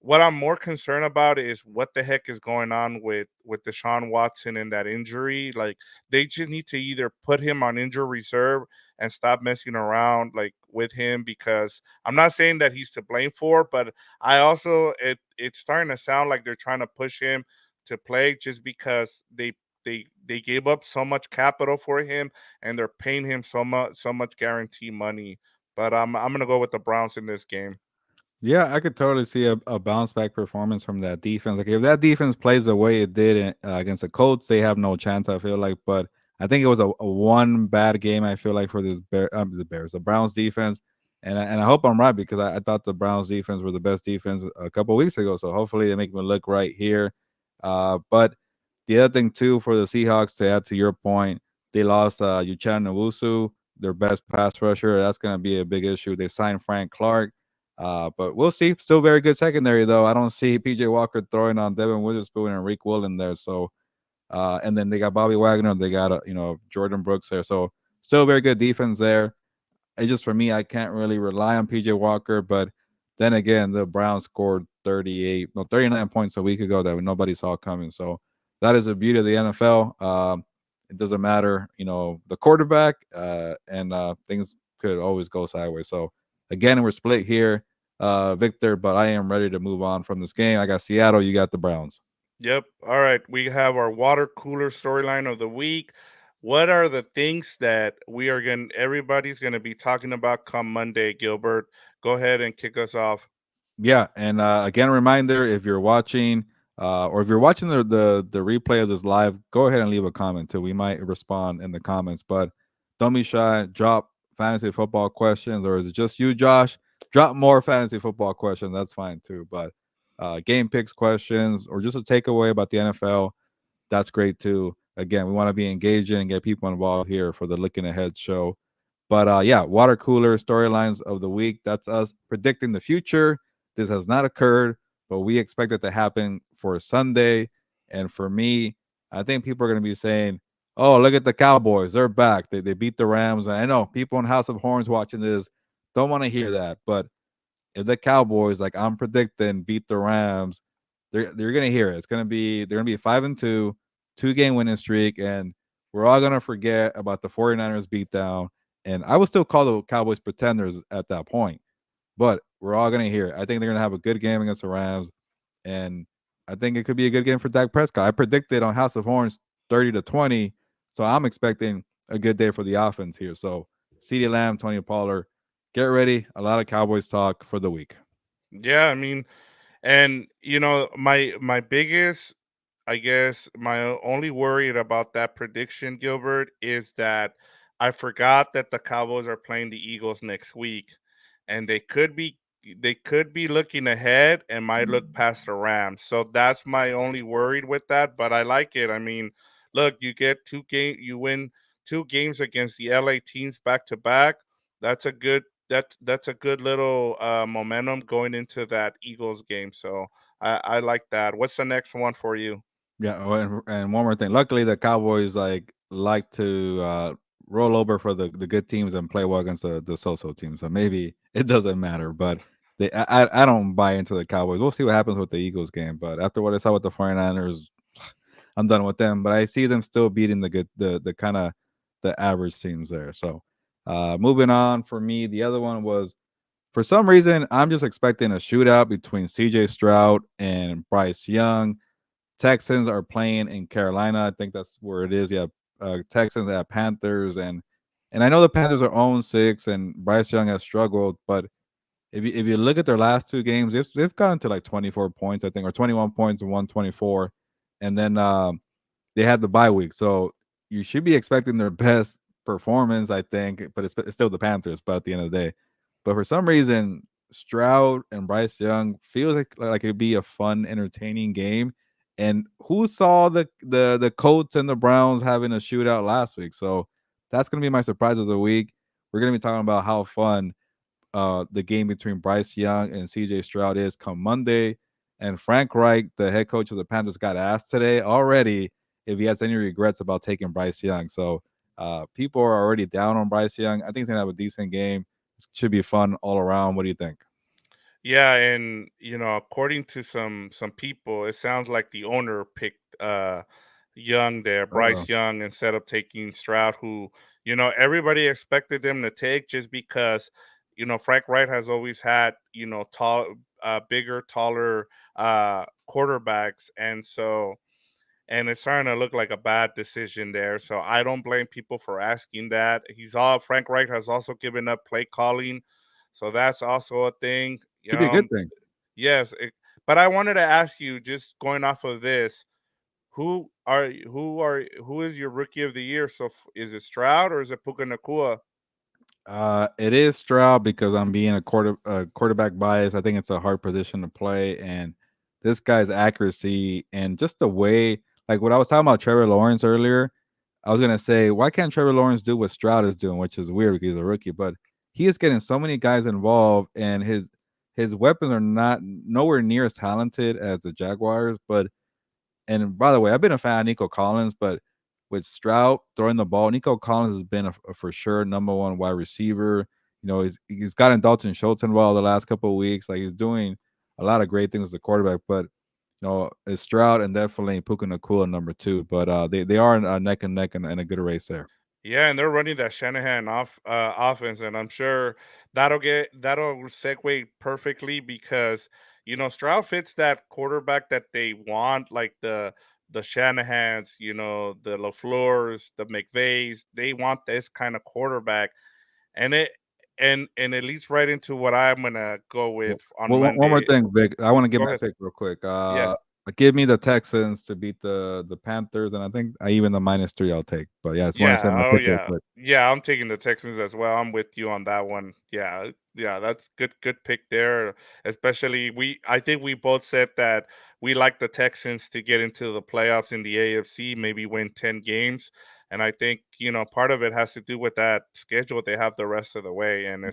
What I'm more concerned about is what the heck is going on with Deshaun Watson and that injury. Like they just need to either put him on injury reserve and stop messing around like with him, because I'm not saying that he's to blame for it, but I also it's starting to sound like they're trying to push him to play just because they gave up so much capital for him, and they're paying him so much guarantee money. But I'm gonna go with the Browns in this game. Yeah, I could totally see a bounce back performance from that defense. Like if that defense plays the way it did against the Colts, they have no chance. I feel like, but I think it was a one bad game. I feel like for the Browns defense, and I hope I'm right because I thought the Browns defense were the best defense a couple weeks ago. So hopefully they make me look right here. But the other thing too for the Seahawks, to add to your point, they lost Uchenna Nwosu, their best pass rusher. That's going to be a big issue. They signed Frank Clark. But we'll see. Still very good secondary though. I don't see PJ Walker throwing on Devin Witherspoon and Rick Willen there. So and then they got Bobby Wagner, they got Jordan Brooks there. So still very good defense there. It's just for me, I can't really rely on PJ Walker. But then again, the Browns scored 39 points a week ago that nobody saw coming. So that is the beauty of the NFL. It doesn't matter, the quarterback, and things could always go sideways. So again, we're split here, Victor, but I am ready to move on from this game. I got Seattle, you got the Browns. Yep. All right. We have our water cooler storyline of the week. What are the things that everybody's gonna be talking about come Monday, Gilbert? Go ahead and kick us off. Yeah, and again, a reminder: if you're watching, or if you're watching the replay of this live, go ahead and leave a comment too. We might respond in the comments, but don't be shy. Drop fantasy football questions, or is it just you, Josh? Drop more fantasy football questions. That's fine too. But game picks questions, or just a takeaway about the NFL, that's great too. Again, we want to be engaging and get people involved here for the Looking Ahead show. But yeah, water cooler storylines of the week. That's us predicting the future. This has not occurred, but we expect it to happen for Sunday. And for me, I think people are going to be saying, "Oh, look at the Cowboys! They're back. They beat the Rams." And I know people in House of Horns watching this don't want to hear that, but if the Cowboys, like I'm predicting, beat the Rams, they're gonna hear it. It's gonna be they're gonna be 5-2, 2 game winning streak, and we're all gonna forget about the 49ers beatdown. And I would still call the Cowboys pretenders at that point, but we're all gonna hear it. I think they're gonna have a good game against the Rams, and I think it could be a good game for Dak Prescott. I predicted on House of Horns 30-20, so I'm expecting a good day for the offense here. So CeeDee Lamb, Tony Pollard, get ready. A lot of Cowboys talk for the week. Yeah, I mean, and my biggest, I guess, my only worry about that prediction, Gilbert, is that I forgot that the Cowboys are playing the Eagles next week, and they could be looking ahead and might look past the Rams. So that's my only worried with that. But I like it. I mean, look, you win 2 games against the LA teams back to back. That's a good little momentum going into that Eagles game. So I like that. What's the next one for you? Yeah, oh, and one more thing. Luckily, the Cowboys like to roll over for the good teams and play well against the so-so teams. So maybe it doesn't matter. But I don't buy into the Cowboys. We'll see what happens with the Eagles game. But after what I saw with the 49ers, I'm done with them. But I see them still beating the kind of the average teams there. So moving on for me, the other one was for some reason I'm just expecting a shootout between CJ Stroud and Bryce Young. Texans are playing in Carolina. I think that's where it is. Yeah, Texans at Panthers, and I know the Panthers are 0-6, and Bryce Young has struggled. But if you look at their last 2 games, they've gotten to like 24 points, I think, or 21 points and 124, and then they had the bye week, so you should be expecting their best performance, I think. But it's still the Panthers. But at the end of the day, but for some reason, Stroud and Bryce Young feels like it'd be a fun, entertaining game. And who saw the Colts and the Browns having a shootout last week? So that's gonna be my surprise of the week. We're gonna be talking about how fun the game between Bryce Young and CJ Stroud is come Monday. And Frank Reich, the head coach of the Panthers, got asked today already if he has any regrets about taking Bryce Young. So people are already down on Bryce Young. I think he's gonna have a decent game. It should be fun all around. What do you think? Yeah, and according to some people, it sounds like the owner picked Young there, Uh-oh. Bryce Young, instead of taking Stroud, who everybody expected them to take just because Frank Wright has always had bigger, taller quarterbacks, and it's starting to look like a bad decision there. So I don't blame people for asking that. Frank Reich has also given up play calling, so that's also a thing. Should be a good thing. Yes, but I wanted to ask you, just going off of this, who is your rookie of the year? So is it Stroud or is it Puka Nakua? It is Stroud because I'm being quarterback bias. I think it's a hard position to play, and this guy's accuracy and just the way, like what I was talking about Trevor Lawrence earlier. I was gonna say, why can't Trevor Lawrence do what Stroud is doing, which is weird because he's a rookie, but he is getting so many guys involved, and his weapons are not nowhere near as talented as the Jaguars. But and by the way, I've been a fan of Nico Collins, but with Stroud throwing the ball, Nico Collins has been a for sure #1 wide receiver. He's gotten Dalton Schultz involved the last couple of weeks. Like he's doing a lot of great things as a quarterback. But it's Stroud and definitely Puka Nakua #2. But they are neck and neck in a good race there. Yeah, and they're running that Shanahan offense, and I'm sure that'll segue perfectly because Stroud fits that quarterback that they want, like the Shanahans, the LaFleurs, the McVays. They want this kind of quarterback, and and it leads right into what I'm gonna go with on Well, one more Monday. thing, Vic. I want to get Go my ahead. pick real quick. Yeah. Give me the Texans to beat the Panthers, and I think I even the -3 I'll take. But yeah, I just want to say Yeah, my oh pick real yeah. quick. Yeah, I'm taking the Texans as well. I'm with you on that one. Yeah, yeah, that's good pick there. Especially I think we both said that we like the Texans to get into the playoffs in the AFC, maybe win 10 games. And I think, part of it has to do with that schedule they have the rest of the way. And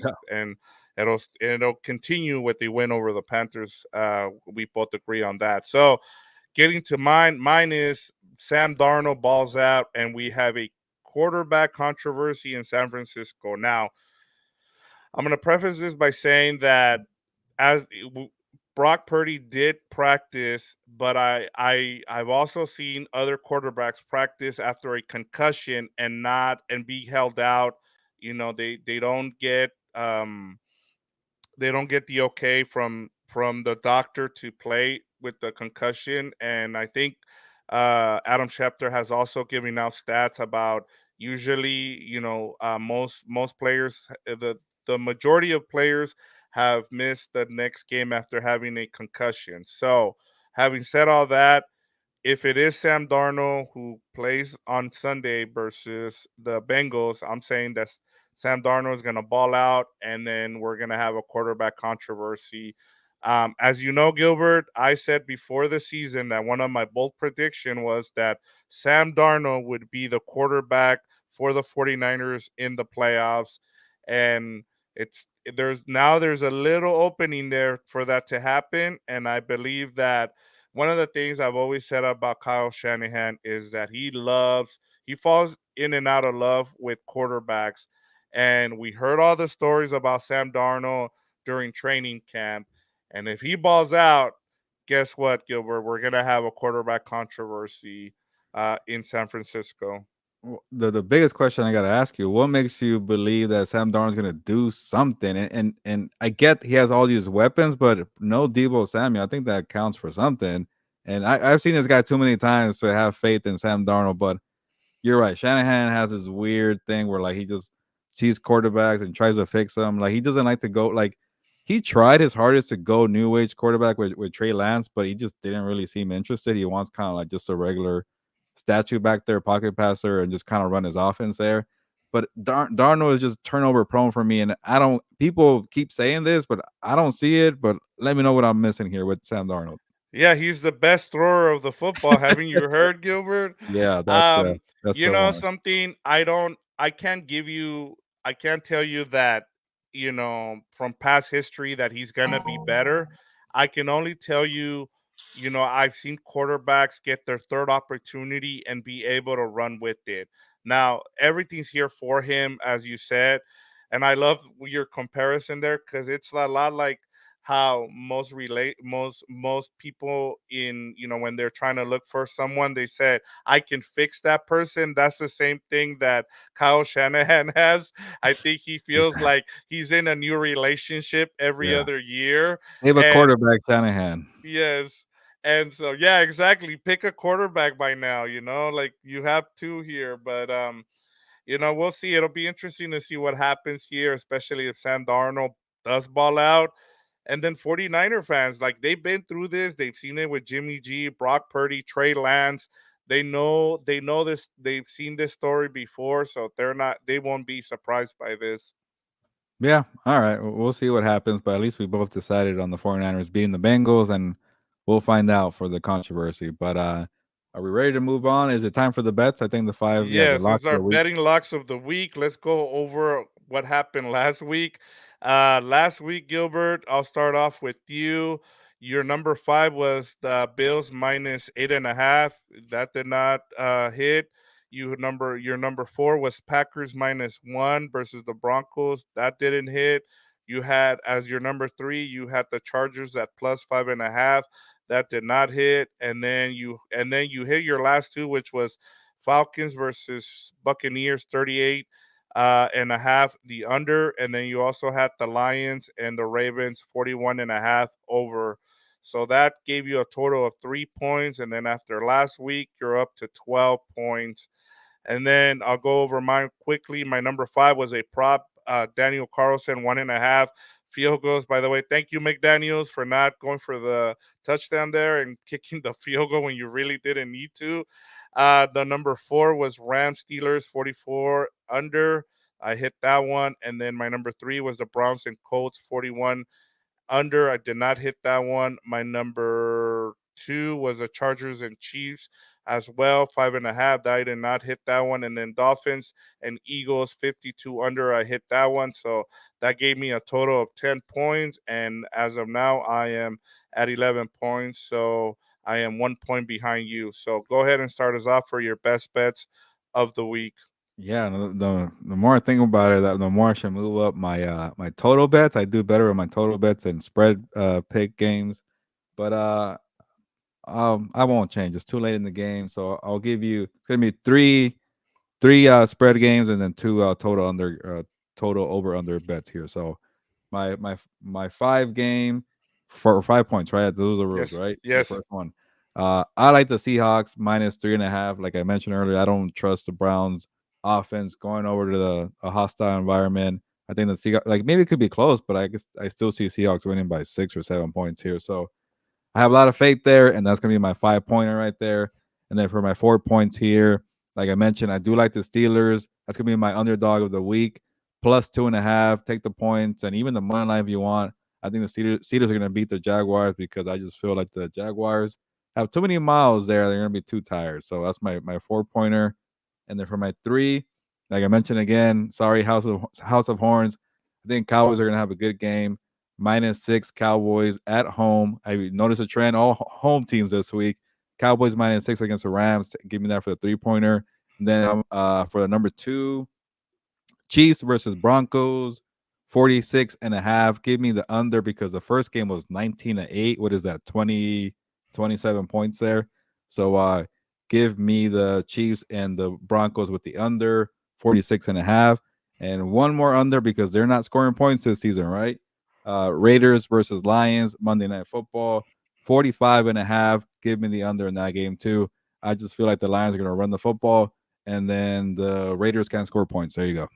it'll continue with the win over the Panthers. We both agree on that. So getting to mine is Sam Darnold balls out, and we have a quarterback controversy in San Francisco. Now, I'm going to preface this by saying that as Brock Purdy did practice, but I've also seen other quarterbacks practice after a concussion and be held out. They don't get the okay from the doctor to play with the concussion. And I think Adam Schefter has also given out stats about usually, most players, the majority of players have missed the next game after having a concussion. So, having said all that, if it is Sam Darnold who plays on Sunday versus the Bengals, I'm saying that Sam Darnold is going to ball out, and then we're going to have a quarterback controversy. As you know, Gilbert, I said before the season that one of my bold prediction was that Sam Darnold would be the quarterback for the 49ers in the playoffs. And it's there's a little opening there for that to happen. And I believe that one of the things I've always said about Kyle Shanahan is that he falls in and out of love with quarterbacks. And we heard all the stories about Sam Darnold during training camp. And if he balls out, guess what, Gilbert? We're going to have a quarterback controversy in San Francisco. The biggest question I got to ask you: what makes you believe that Sam Darnold's going to do something? And I get he has all these weapons, but no Debo Samuel. I think that counts for something. And I've seen this guy too many times to have faith in Sam Darnold, but you're right. Shanahan has this weird thing where like he just sees quarterbacks and tries to fix them. Like he doesn't like to go like he tried his hardest to go new age quarterback with Trey Lance, but he just didn't really seem interested. He wants kind of like just a regular statue back there, pocket passer, and just kind of run his offense there. But Darnold is just turnover prone for me, and I don't. People keep saying this, but I don't see it. But let me know what I'm missing here with Sam Darnold. Yeah, he's the best thrower of the football. Haven't you heard, Gilbert? Yeah, Um, that's the one. something I can't I can't tell you that, from past history that he's gonna be better. I can only tell you, I've seen quarterbacks get their third opportunity and be able to run with it. Now, everything's here for him, as you said. And I love your comparison there because it's a lot like how most people in when they're trying to look for someone, they said I can fix that person. That's the same thing that Kyle Shanahan has. I think he feels Yeah, like he's in a new relationship every yeah. other year. They have a And quarterback, Shanahan. yes, and so yeah, exactly, pick a quarterback by now, like you have two here. But we'll see. It'll be interesting to see what happens here, especially if Sam Darnold does ball out. And then 49er fans, like they've been through this. They've seen it with Jimmy G, Brock Purdy, Trey Lance. They know this. They've seen this story before, so they won't be surprised by this. Yeah, all right. We'll see what happens, but at least we both decided on the 49ers beating the Bengals, and we'll find out for the controversy. But are we ready to move on? Is it time for the bets? I think the Yes, this locks is of our the week. betting locks of the week. Let's go over what happened last week. Last week, Gilbert, I'll start off with you. Your number 5 was the Bills minus 8.5. That did not hit. Your number 4 was Packers minus 1 versus the Broncos. That didn't hit. You had as your number 3, you had the Chargers at plus 5.5. That did not hit. And then you hit your last two, which was Falcons versus Buccaneers 38 and a half, the under. And then you also had the Lions and the Ravens 41 and a half over. So that gave you a total of 3 points. And then after last week, you're up to 12 points. And then I'll go over mine quickly. My number 5 was a prop. Daniel Carlson 1.5 field goals. By the way, thank you, McDaniels, for not going for the touchdown there and kicking the field goal when you really didn't need to. The number 4 was Rams Steelers 44 under. I hit that one. And then my number 3 was the Browns and Colts 41 under. I did not hit that one. My number 2 was the Chargers and Chiefs as well, 5.5. I did not hit that one. And then Dolphins and Eagles, 52 under. I hit that one. So that gave me a total of 10 points. And as of now, I am at 11 points. So I am 1 point behind you. So go ahead and start us off for your best bets of the week. Yeah, the more I think about it, the more I should move up my my total bets. I do better with my total bets and spread pick games, but I won't change. It's too late in the game, so I'll give you. It's gonna be three spread games and then two total over under bets here. So my 5 game for 5 points, right? Those are the rules, Yes. right? The Yes. first one. I like the Seahawks minus 3.5. Like I mentioned earlier, I don't trust the Browns offense going over to a hostile environment. I think the Seahawks, like, maybe it could be close, but I guess I still see Seahawks winning by 6 or 7 points here. So I have a lot of faith there, and that's gonna be my 5 pointer right there. And then for my 4 points here, like I mentioned, I do like the Steelers. That's gonna be my underdog of the week, plus 2.5. Take the points and even the money line if you want. I think the Steelers are gonna beat the Jaguars because I just feel like the Jaguars have too many miles there. They're gonna be too tired. So that's my 4 pointer. And then for my 3, like I mentioned again, sorry, House of Horns. I think Cowboys are gonna have a good game. -6 Cowboys at home. I noticed a trend. All home teams this week. Cowboys -6 against the Rams. Give me that for the 3 pointer. And then for the number 2, Chiefs versus Broncos, 46.5. Give me the under because the first game was 19-8. What is that? 27 points there. So give me the Chiefs and the Broncos with the under 46.5. And one more under because they're not scoring points this season, right? Raiders versus Lions, Monday Night Football, 45.5. Give me the under in that game too. I just feel like the Lions are going to run the football, and then the Raiders can't score points. There you go.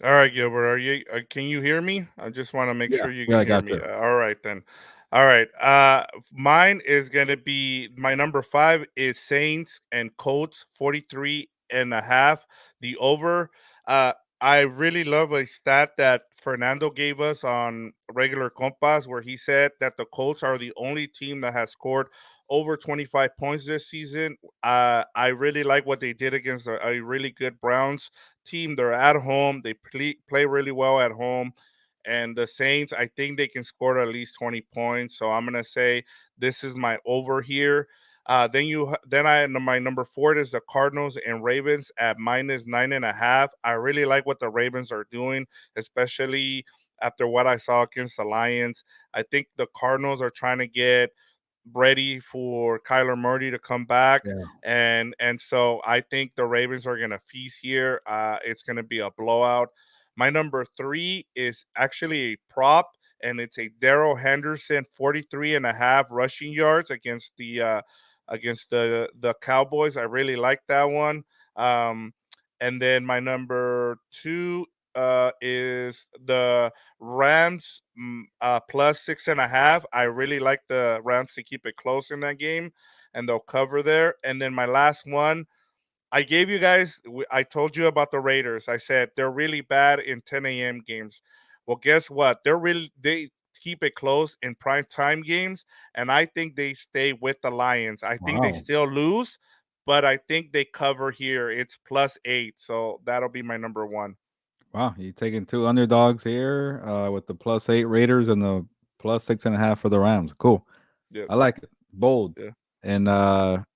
All right, Gilbert. Are you? Can you hear me? I just want to make Yeah. sure you Yeah, can I hear got me. you. All right then. All right. Mine is gonna be my number 5 is Saints and Colts 43.5. The over. Uh, I really love a stat that Fernando gave us on regular Compas, where he said that the Colts are the only team that has scored over 25 points this season. I really like what they did against a really good Browns team. They're at home. They play really well at home. And the Saints, I think they can score at least 20 points. So I'm gonna say this is my over here. Then I my number 4 is the Cardinals and Ravens at -9.5. I really like what the Ravens are doing, especially after what I saw against the Lions. I think the Cardinals are trying to get ready for Kyler Murray to come back. Yeah. And so I think the Ravens are gonna feast here. It's gonna be a blowout. My number 3 is actually a prop, and it's a Daryl Henderson 43.5 rushing yards against the Cowboys. I really like that one. Um, and then my number 2 is the Rams plus 6.5. I really like the Rams to keep it close in that game, and they'll cover there. And then my last one, I gave you guys. I told you about the Raiders. I said they're really bad in 10 a.m. games. Well, guess what? They keep it close in prime time games, and I think they stay with the Lions. I think they Wow. still lose, but I think they cover here. It's +8, so that'll be my number 1. Wow. You taking two underdogs here with the +8 Raiders and the +6.5 for the Rams. Cool. Yeah, I like it. Bold. yeah. And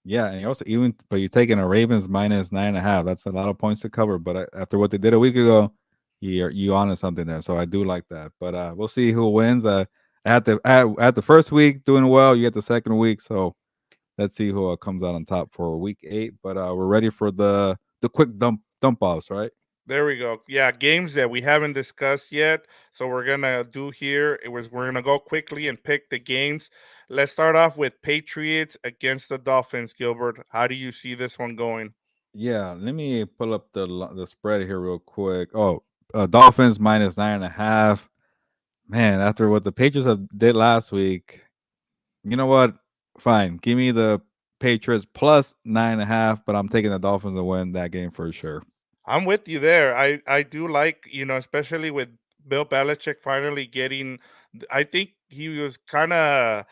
yeah, and you also even but you're taking a Ravens -9.5. That's a lot of points to cover. But after what they did a week ago, you onto something there. So I do like that. But we'll see who wins. At the first week doing well, you get the second week. So let's see who comes out on top for week 8. But we're ready for the quick dump offs, right? There we go. Yeah, games that we haven't discussed yet. So we're gonna do here. We're gonna go quickly and pick the games. Let's start off with Patriots against the Dolphins. Gilbert, how do you see this one going? Yeah, let me pull up the spread here real quick. Oh, Dolphins minus 9.5. Man, after what the Patriots have did last week, you know what? Fine, give me the Patriots plus 9.5, but I'm taking the Dolphins to win that game for sure. I'm with you there. I do like, especially with Bill Belichick finally getting. I think he was kind of,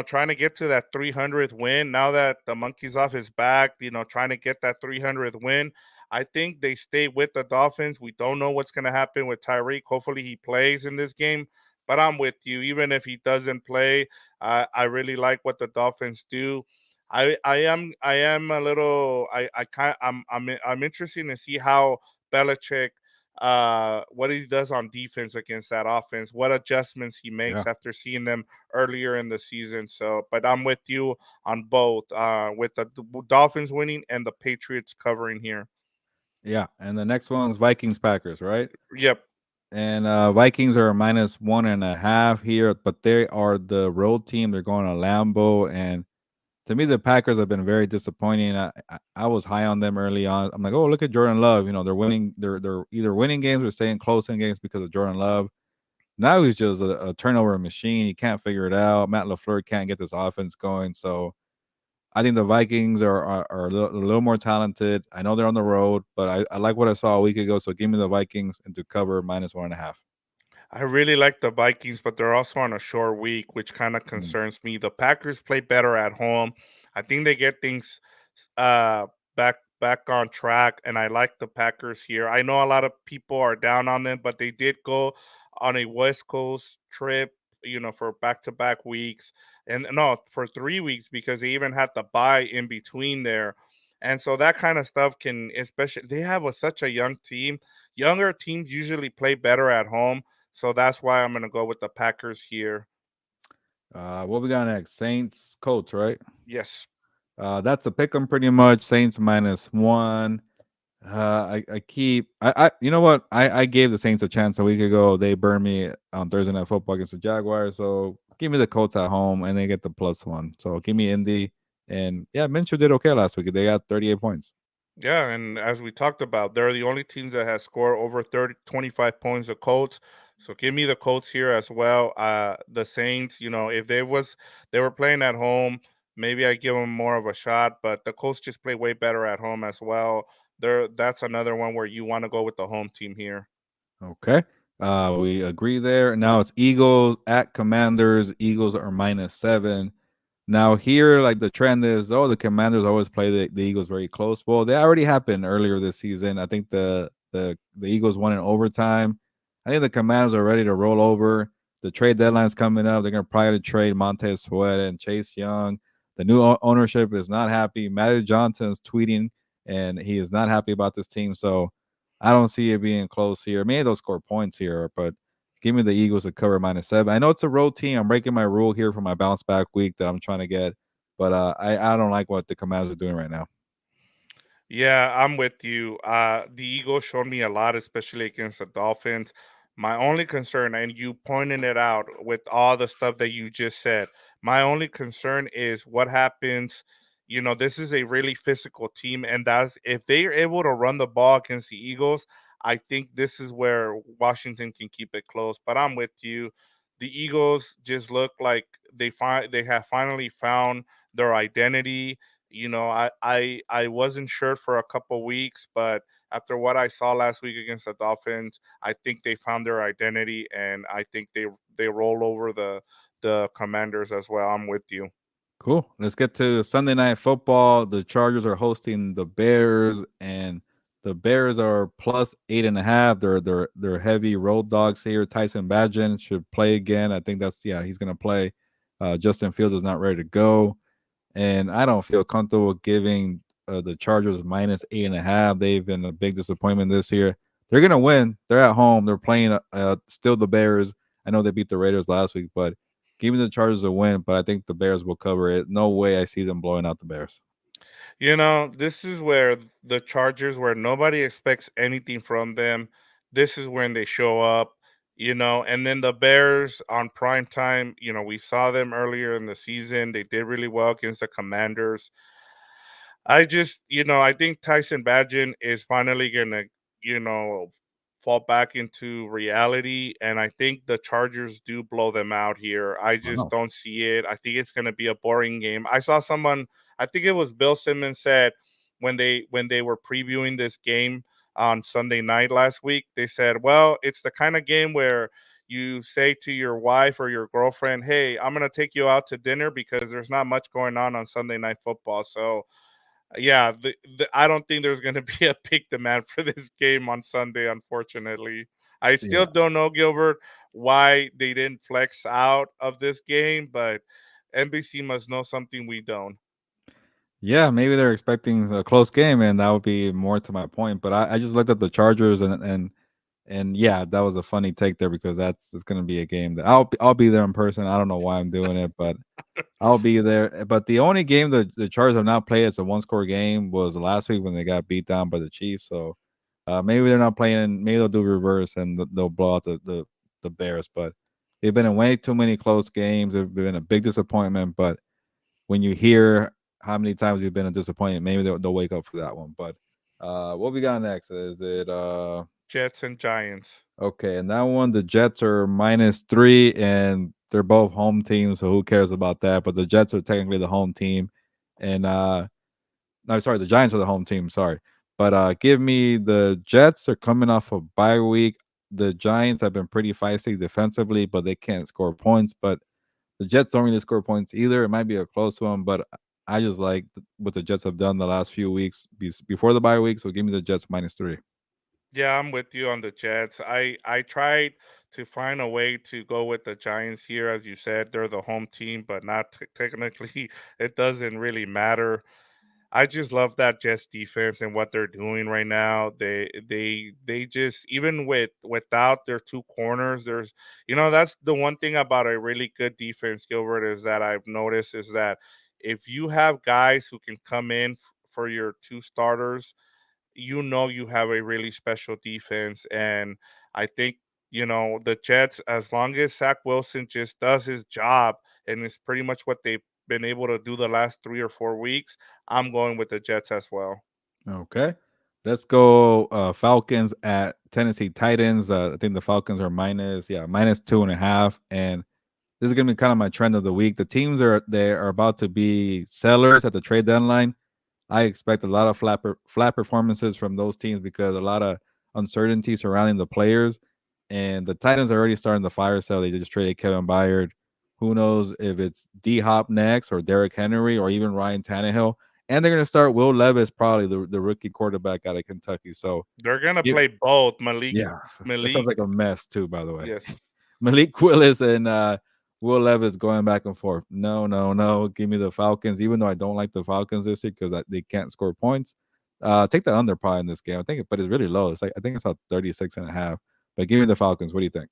trying to get to that 300th win. Now that the monkey's off his back, trying to get that 300th win. I think they stay with the Dolphins. We don't know what's going to happen with Tyreek. Hopefully he plays in this game. But I'm with you. Even if he doesn't play, I really like what the Dolphins do. I am a little I kind I'm interested to see how Belichick what he does on defense against that offense, what adjustments he Yeah. makes after seeing them earlier in the season. So, but I'm with you on both, with the Dolphins winning and the Patriots covering here. Yeah. And the next one's Vikings Packers, right? Yep. And Vikings are minus 1.5 here, but they are the road team. They're going to Lambeau, and to me, the Packers have been very disappointing. I was high on them early on. I'm like, oh, look at Jordan Love. You know, they're winning. They're either winning games or staying close in games because of Jordan Love. Now he's just a turnover machine. He can't figure it out. Matt LaFleur can't get this offense going. So I think the Vikings are a little more talented. I know they're on the road, but I like what I saw a week ago. So give me the Vikings and to cover minus 1.5. I really like the Vikings, but they're also on a short week, which kind of Mm. concerns me. The Packers play better at home. I think they get things uh back on track, and I like the Packers here. I know a lot of people are down on them, but they did go on a West Coast trip, for back-to-back weeks, and no, for 3 weeks because they even had the bye in between there. And so that kind of stuff can, especially they have such a young team. Younger teams usually play better at home, so that's why I'm gonna go with the Packers here. What we got next? Saints, Colts, right? Yes. That's a pick 'em pretty much. Saints minus one. I keep you know what? I gave the Saints a chance a week ago. They burned me on Thursday Night Football against the Jaguars. So give me the Colts at home and they get the plus one. So give me Indy. And yeah, Minshew did okay last week. They got 38 points. Yeah, and as we talked about, they're the only teams that has scored over 25 points, the Colts. So give me the Colts here as well. The Saints, if they were playing at home, maybe I give them more of a shot, but the Colts just play way better at home as well. That's another one where you want to go with the home team here. Okay. We agree there. Now it's Eagles at Commanders. Eagles are minus seven. Now here, like the trend is, oh, the Commanders always play the Eagles very close. Well, that already happened earlier this season. I think the Eagles won in overtime. I think the Commanders are ready to roll over. The trade deadline's coming up. They're gonna probably trade Montez Sweat and Chase Young. The new ownership is not happy. Matthew Johnson's tweeting, and he is not happy about this team. So I don't see it being close here. Maybe they'll score points here, but give me the Eagles to cover minus seven. I know it's a road team. I'm breaking my rule here for my bounce back week that I'm trying to get, but I don't like what the Commanders are doing right now. Yeah, I'm with you. The Eagles showed me a lot, especially against the Dolphins. My only concern, and you pointed it out with all the stuff that you just said, my only concern is what happens. This is a really physical team, and that's if they are able to run the ball against the Eagles, I think this is where Washington can keep it close. But I'm with you. The Eagles just look like they have finally found their identity. I wasn't sure for a couple weeks, but after what I saw last week against the Dolphins, I think they found their identity, and I think they roll over the Commanders as well. I'm with you. Cool. Let's get to Sunday night football. The Chargers are hosting the Bears, and the Bears are plus 8.5. They're heavy road dogs here. Tyson Badgett should play again. I think he's gonna play. Justin Fields is not ready to go. And I don't feel comfortable giving the Chargers minus 8.5. They've been a big disappointment this year. They're gonna win. They're at home. They're playing still the Bears. I know they beat the Raiders last week, but give me the Chargers a win. But I think the Bears will cover it. No way I see them blowing out the Bears. This is where the Chargers, where nobody expects anything from them, this is when they show up. And then the Bears on prime time, we saw them earlier in the season. They did really well against the Commanders. I think Tyson Badgett is finally gonna, you know, fall back into reality, and I think the Chargers do blow them out here. I just Wow. don't see it. I think it's going to be a boring game. I saw someone, I think it was Bill Simmons, said when they were previewing this game on Sunday night last week, they said, "Well, it's the kind of game where you say to your wife or your girlfriend, "Hey, I'm going to take you out to dinner because there's not much going on Sunday night football." So, yeah, I don't think there's going to be a peak demand for this game on Sunday, unfortunately. I still Yeah. don't know, Gilbert, why they didn't flex out of this game, but NBC must know something we don't. Yeah, maybe they're expecting a close game, and that would be more to my point. But I just looked at the Chargers, and yeah, that was a funny take there because it's going to be a game that I'll be there in person. I don't know why I'm doing it, but I'll be there. But the only game the Chargers have not played as a one score game was last week when they got beat down by the Chiefs. So maybe they're not playing. Maybe they'll do reverse and they'll blow out the Bears. But they've been in way too many close games. They've been a big disappointment. But when you hear how many times you've been a disappointment, maybe they'll wake up for that one. But what we got next? Is it Jets and Giants. okay? And that one, the Jets are -3, and they're both home teams, so who cares about that? But the Jets are technically the home team, and no, sorry, the Giants are the home team. Sorry, but give me the Jets are coming off a bye week. The Giants have been pretty feisty defensively, but they can't score points. But the Jets don't really score points either. It might be a close one, but I just like what the Jets have done the last few weeks before the bye week. So give me the Jets -3. Yeah, I'm with you on the Jets. I tried to find a way to go with the Giants here, as you said, they're the home team, but not technically. It doesn't really matter. I just love that Jets defense and what they're doing right now. They just, even without their two corners, there's, that's the one thing about a really good defense, Gilbert, is that I've noticed is that if you have guys who can come in for your two starters, you have a really special defense. And I think, the Jets, as long as Zach Wilson just does his job, and it's pretty much what they've been able to do the last 3 or 4 weeks, I'm going with the Jets as well. Okay. Let's go Falcons at Tennessee Titans. I think the Falcons are -2.5. And this is gonna be kind of my trend of the week. The teams they are about to be sellers at the trade deadline. I expect a lot of flat performances from those teams because a lot of uncertainty surrounding the players. And the Titans are already starting the fire sale. They just traded Kevin Byard. Who knows if it's D Hop next or Derrick Henry or even Ryan Tannehill. And they're going to start Will Levis, probably the rookie quarterback out of Kentucky. So, They're gonna you, play both Malik yeah, that sounds Malik. like a mess too. By the way, Yes. Malik Willis and Will Levis going back and forth. No, no, no. Give me the Falcons, even though I don't like the Falcons this year because they can't score points. Take the under probably in this game. I think, but it's really low. It's like I think it's about 36.5. But give me the Falcons. What do you think?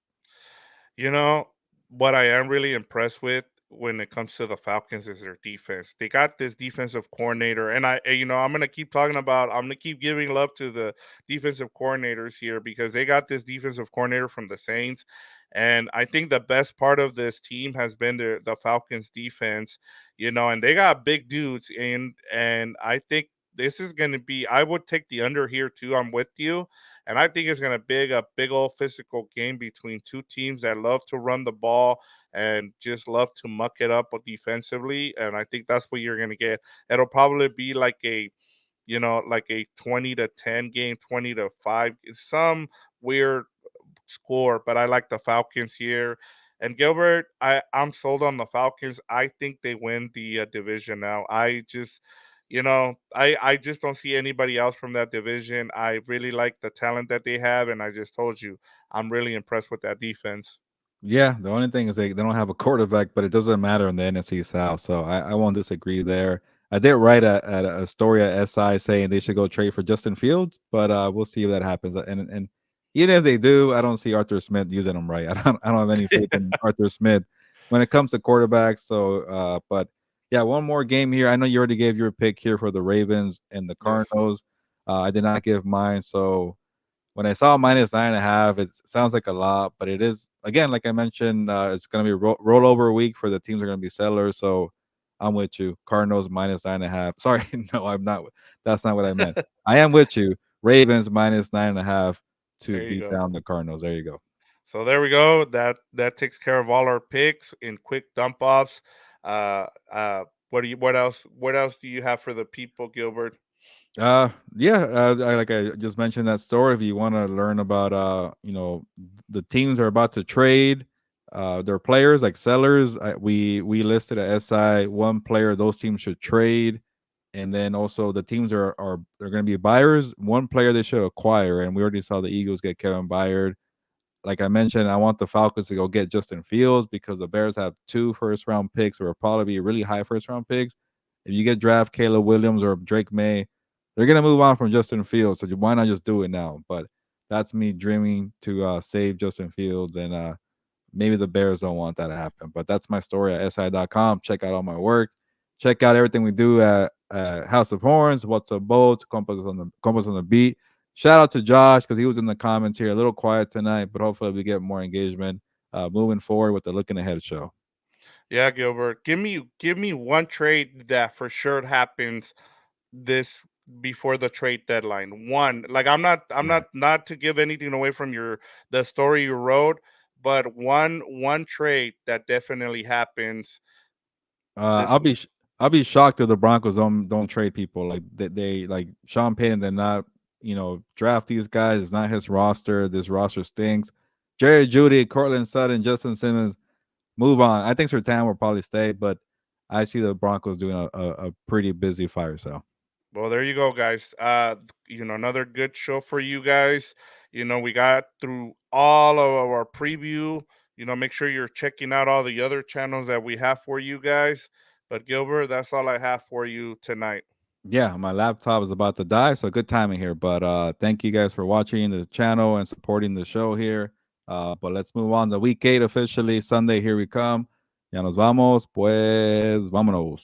You know, what I am really impressed with when it comes to the Falcons is their defense. They got this defensive coordinator, and I'm gonna keep talking about. I'm gonna keep giving love to the defensive coordinators here because they got this defensive coordinator from the Saints, and I think the best part of this team has been the Falcons defense. And they got big dudes, and I think this is gonna be. I would take the under here too. I'm with you. And I think it's going to be a big old physical game between two teams that love to run the ball and just love to muck it up defensively. And I think that's what you're going to get. It'll probably be like a 20-10 game, 20-5, some weird score, but I like the Falcons here. And Gilbert, I'm sold on the Falcons. I think they win the division now. I just don't see anybody else from that division. I really like the talent that they have, and I just told you, I'm really impressed with that defense. Yeah, the only thing is they don't have a quarterback, but it doesn't matter in the NFC South. So I won't disagree there. I did write a story at SI saying they should go trade for Justin Fields, but we'll see if that happens. And even if they do, I don't see Arthur Smith using them right. I don't have any faith in Arthur Smith when it comes to quarterbacks. So, but yeah, one more game here. I know you already gave your pick here for the Ravens and the Yes. Cardinals. I did not give mine, so when I saw -9.5, it sounds like a lot, but it is again, like I mentioned, it's going to be a rollover week for the teams are going to be sellers. So I'm with you. Cardinals -9.5. Sorry, no, I'm not. That's not what I meant. I am with you. Ravens -9.5. to There you beat go. down the Cardinals. There you go. So there we go. That takes care of all our picks in quick dump offs. Uh, what do you? What else? What else do you have for the people, Gilbert? Yeah, like I just mentioned that story. If you want to learn about, the teams are about to trade, their players like sellers. We listed at SI one player those teams should trade, and then also the teams are going to be buyers. One player they should acquire, and we already saw the Eagles get Kevin Byard. Like I mentioned, I want the Falcons to go get Justin Fields because the Bears have 2 first-round picks, or probably be really high first-round picks. If you get draft Caleb Williams or Drake May, they're gonna move on from Justin Fields. So why not just do it now? But that's me dreaming to save Justin Fields, and maybe the Bears don't want that to happen. But that's my story at si.com. Check out all my work. Check out everything we do at House of Horns, What's a Boat, Compas on the Beat. Shout out to Josh because he was in the comments here. A little quiet tonight, but hopefully we get more engagement moving forward with the Looking Ahead show. Yeah, Gilbert. Give me one trade that for sure happens this before the trade deadline. One, like I'm not to give anything away from the story you wrote, but one trade that definitely happens Uh, this I'll be sh- I'll be shocked if the Broncos don't trade people like they like Sean Payton. They're not draft these guys. It's not his roster. This roster stinks. Jerry Judy, Cortland Sutton, Justin Simmons, move on. I think Sertan will probably stay, but I see the Broncos doing a pretty busy fire sale. Well, there you go, guys. Another good show for you guys. We got through all of our preview. Make sure you're checking out all the other channels that we have for you guys. But Gilbert, that's all I have for you tonight. Yeah, my laptop is about to die, so good timing here. But thank you guys for watching the channel and supporting the show here. But let's move on to week 8 officially. Sunday, here we come. Ya nos vamos, pues vámonos.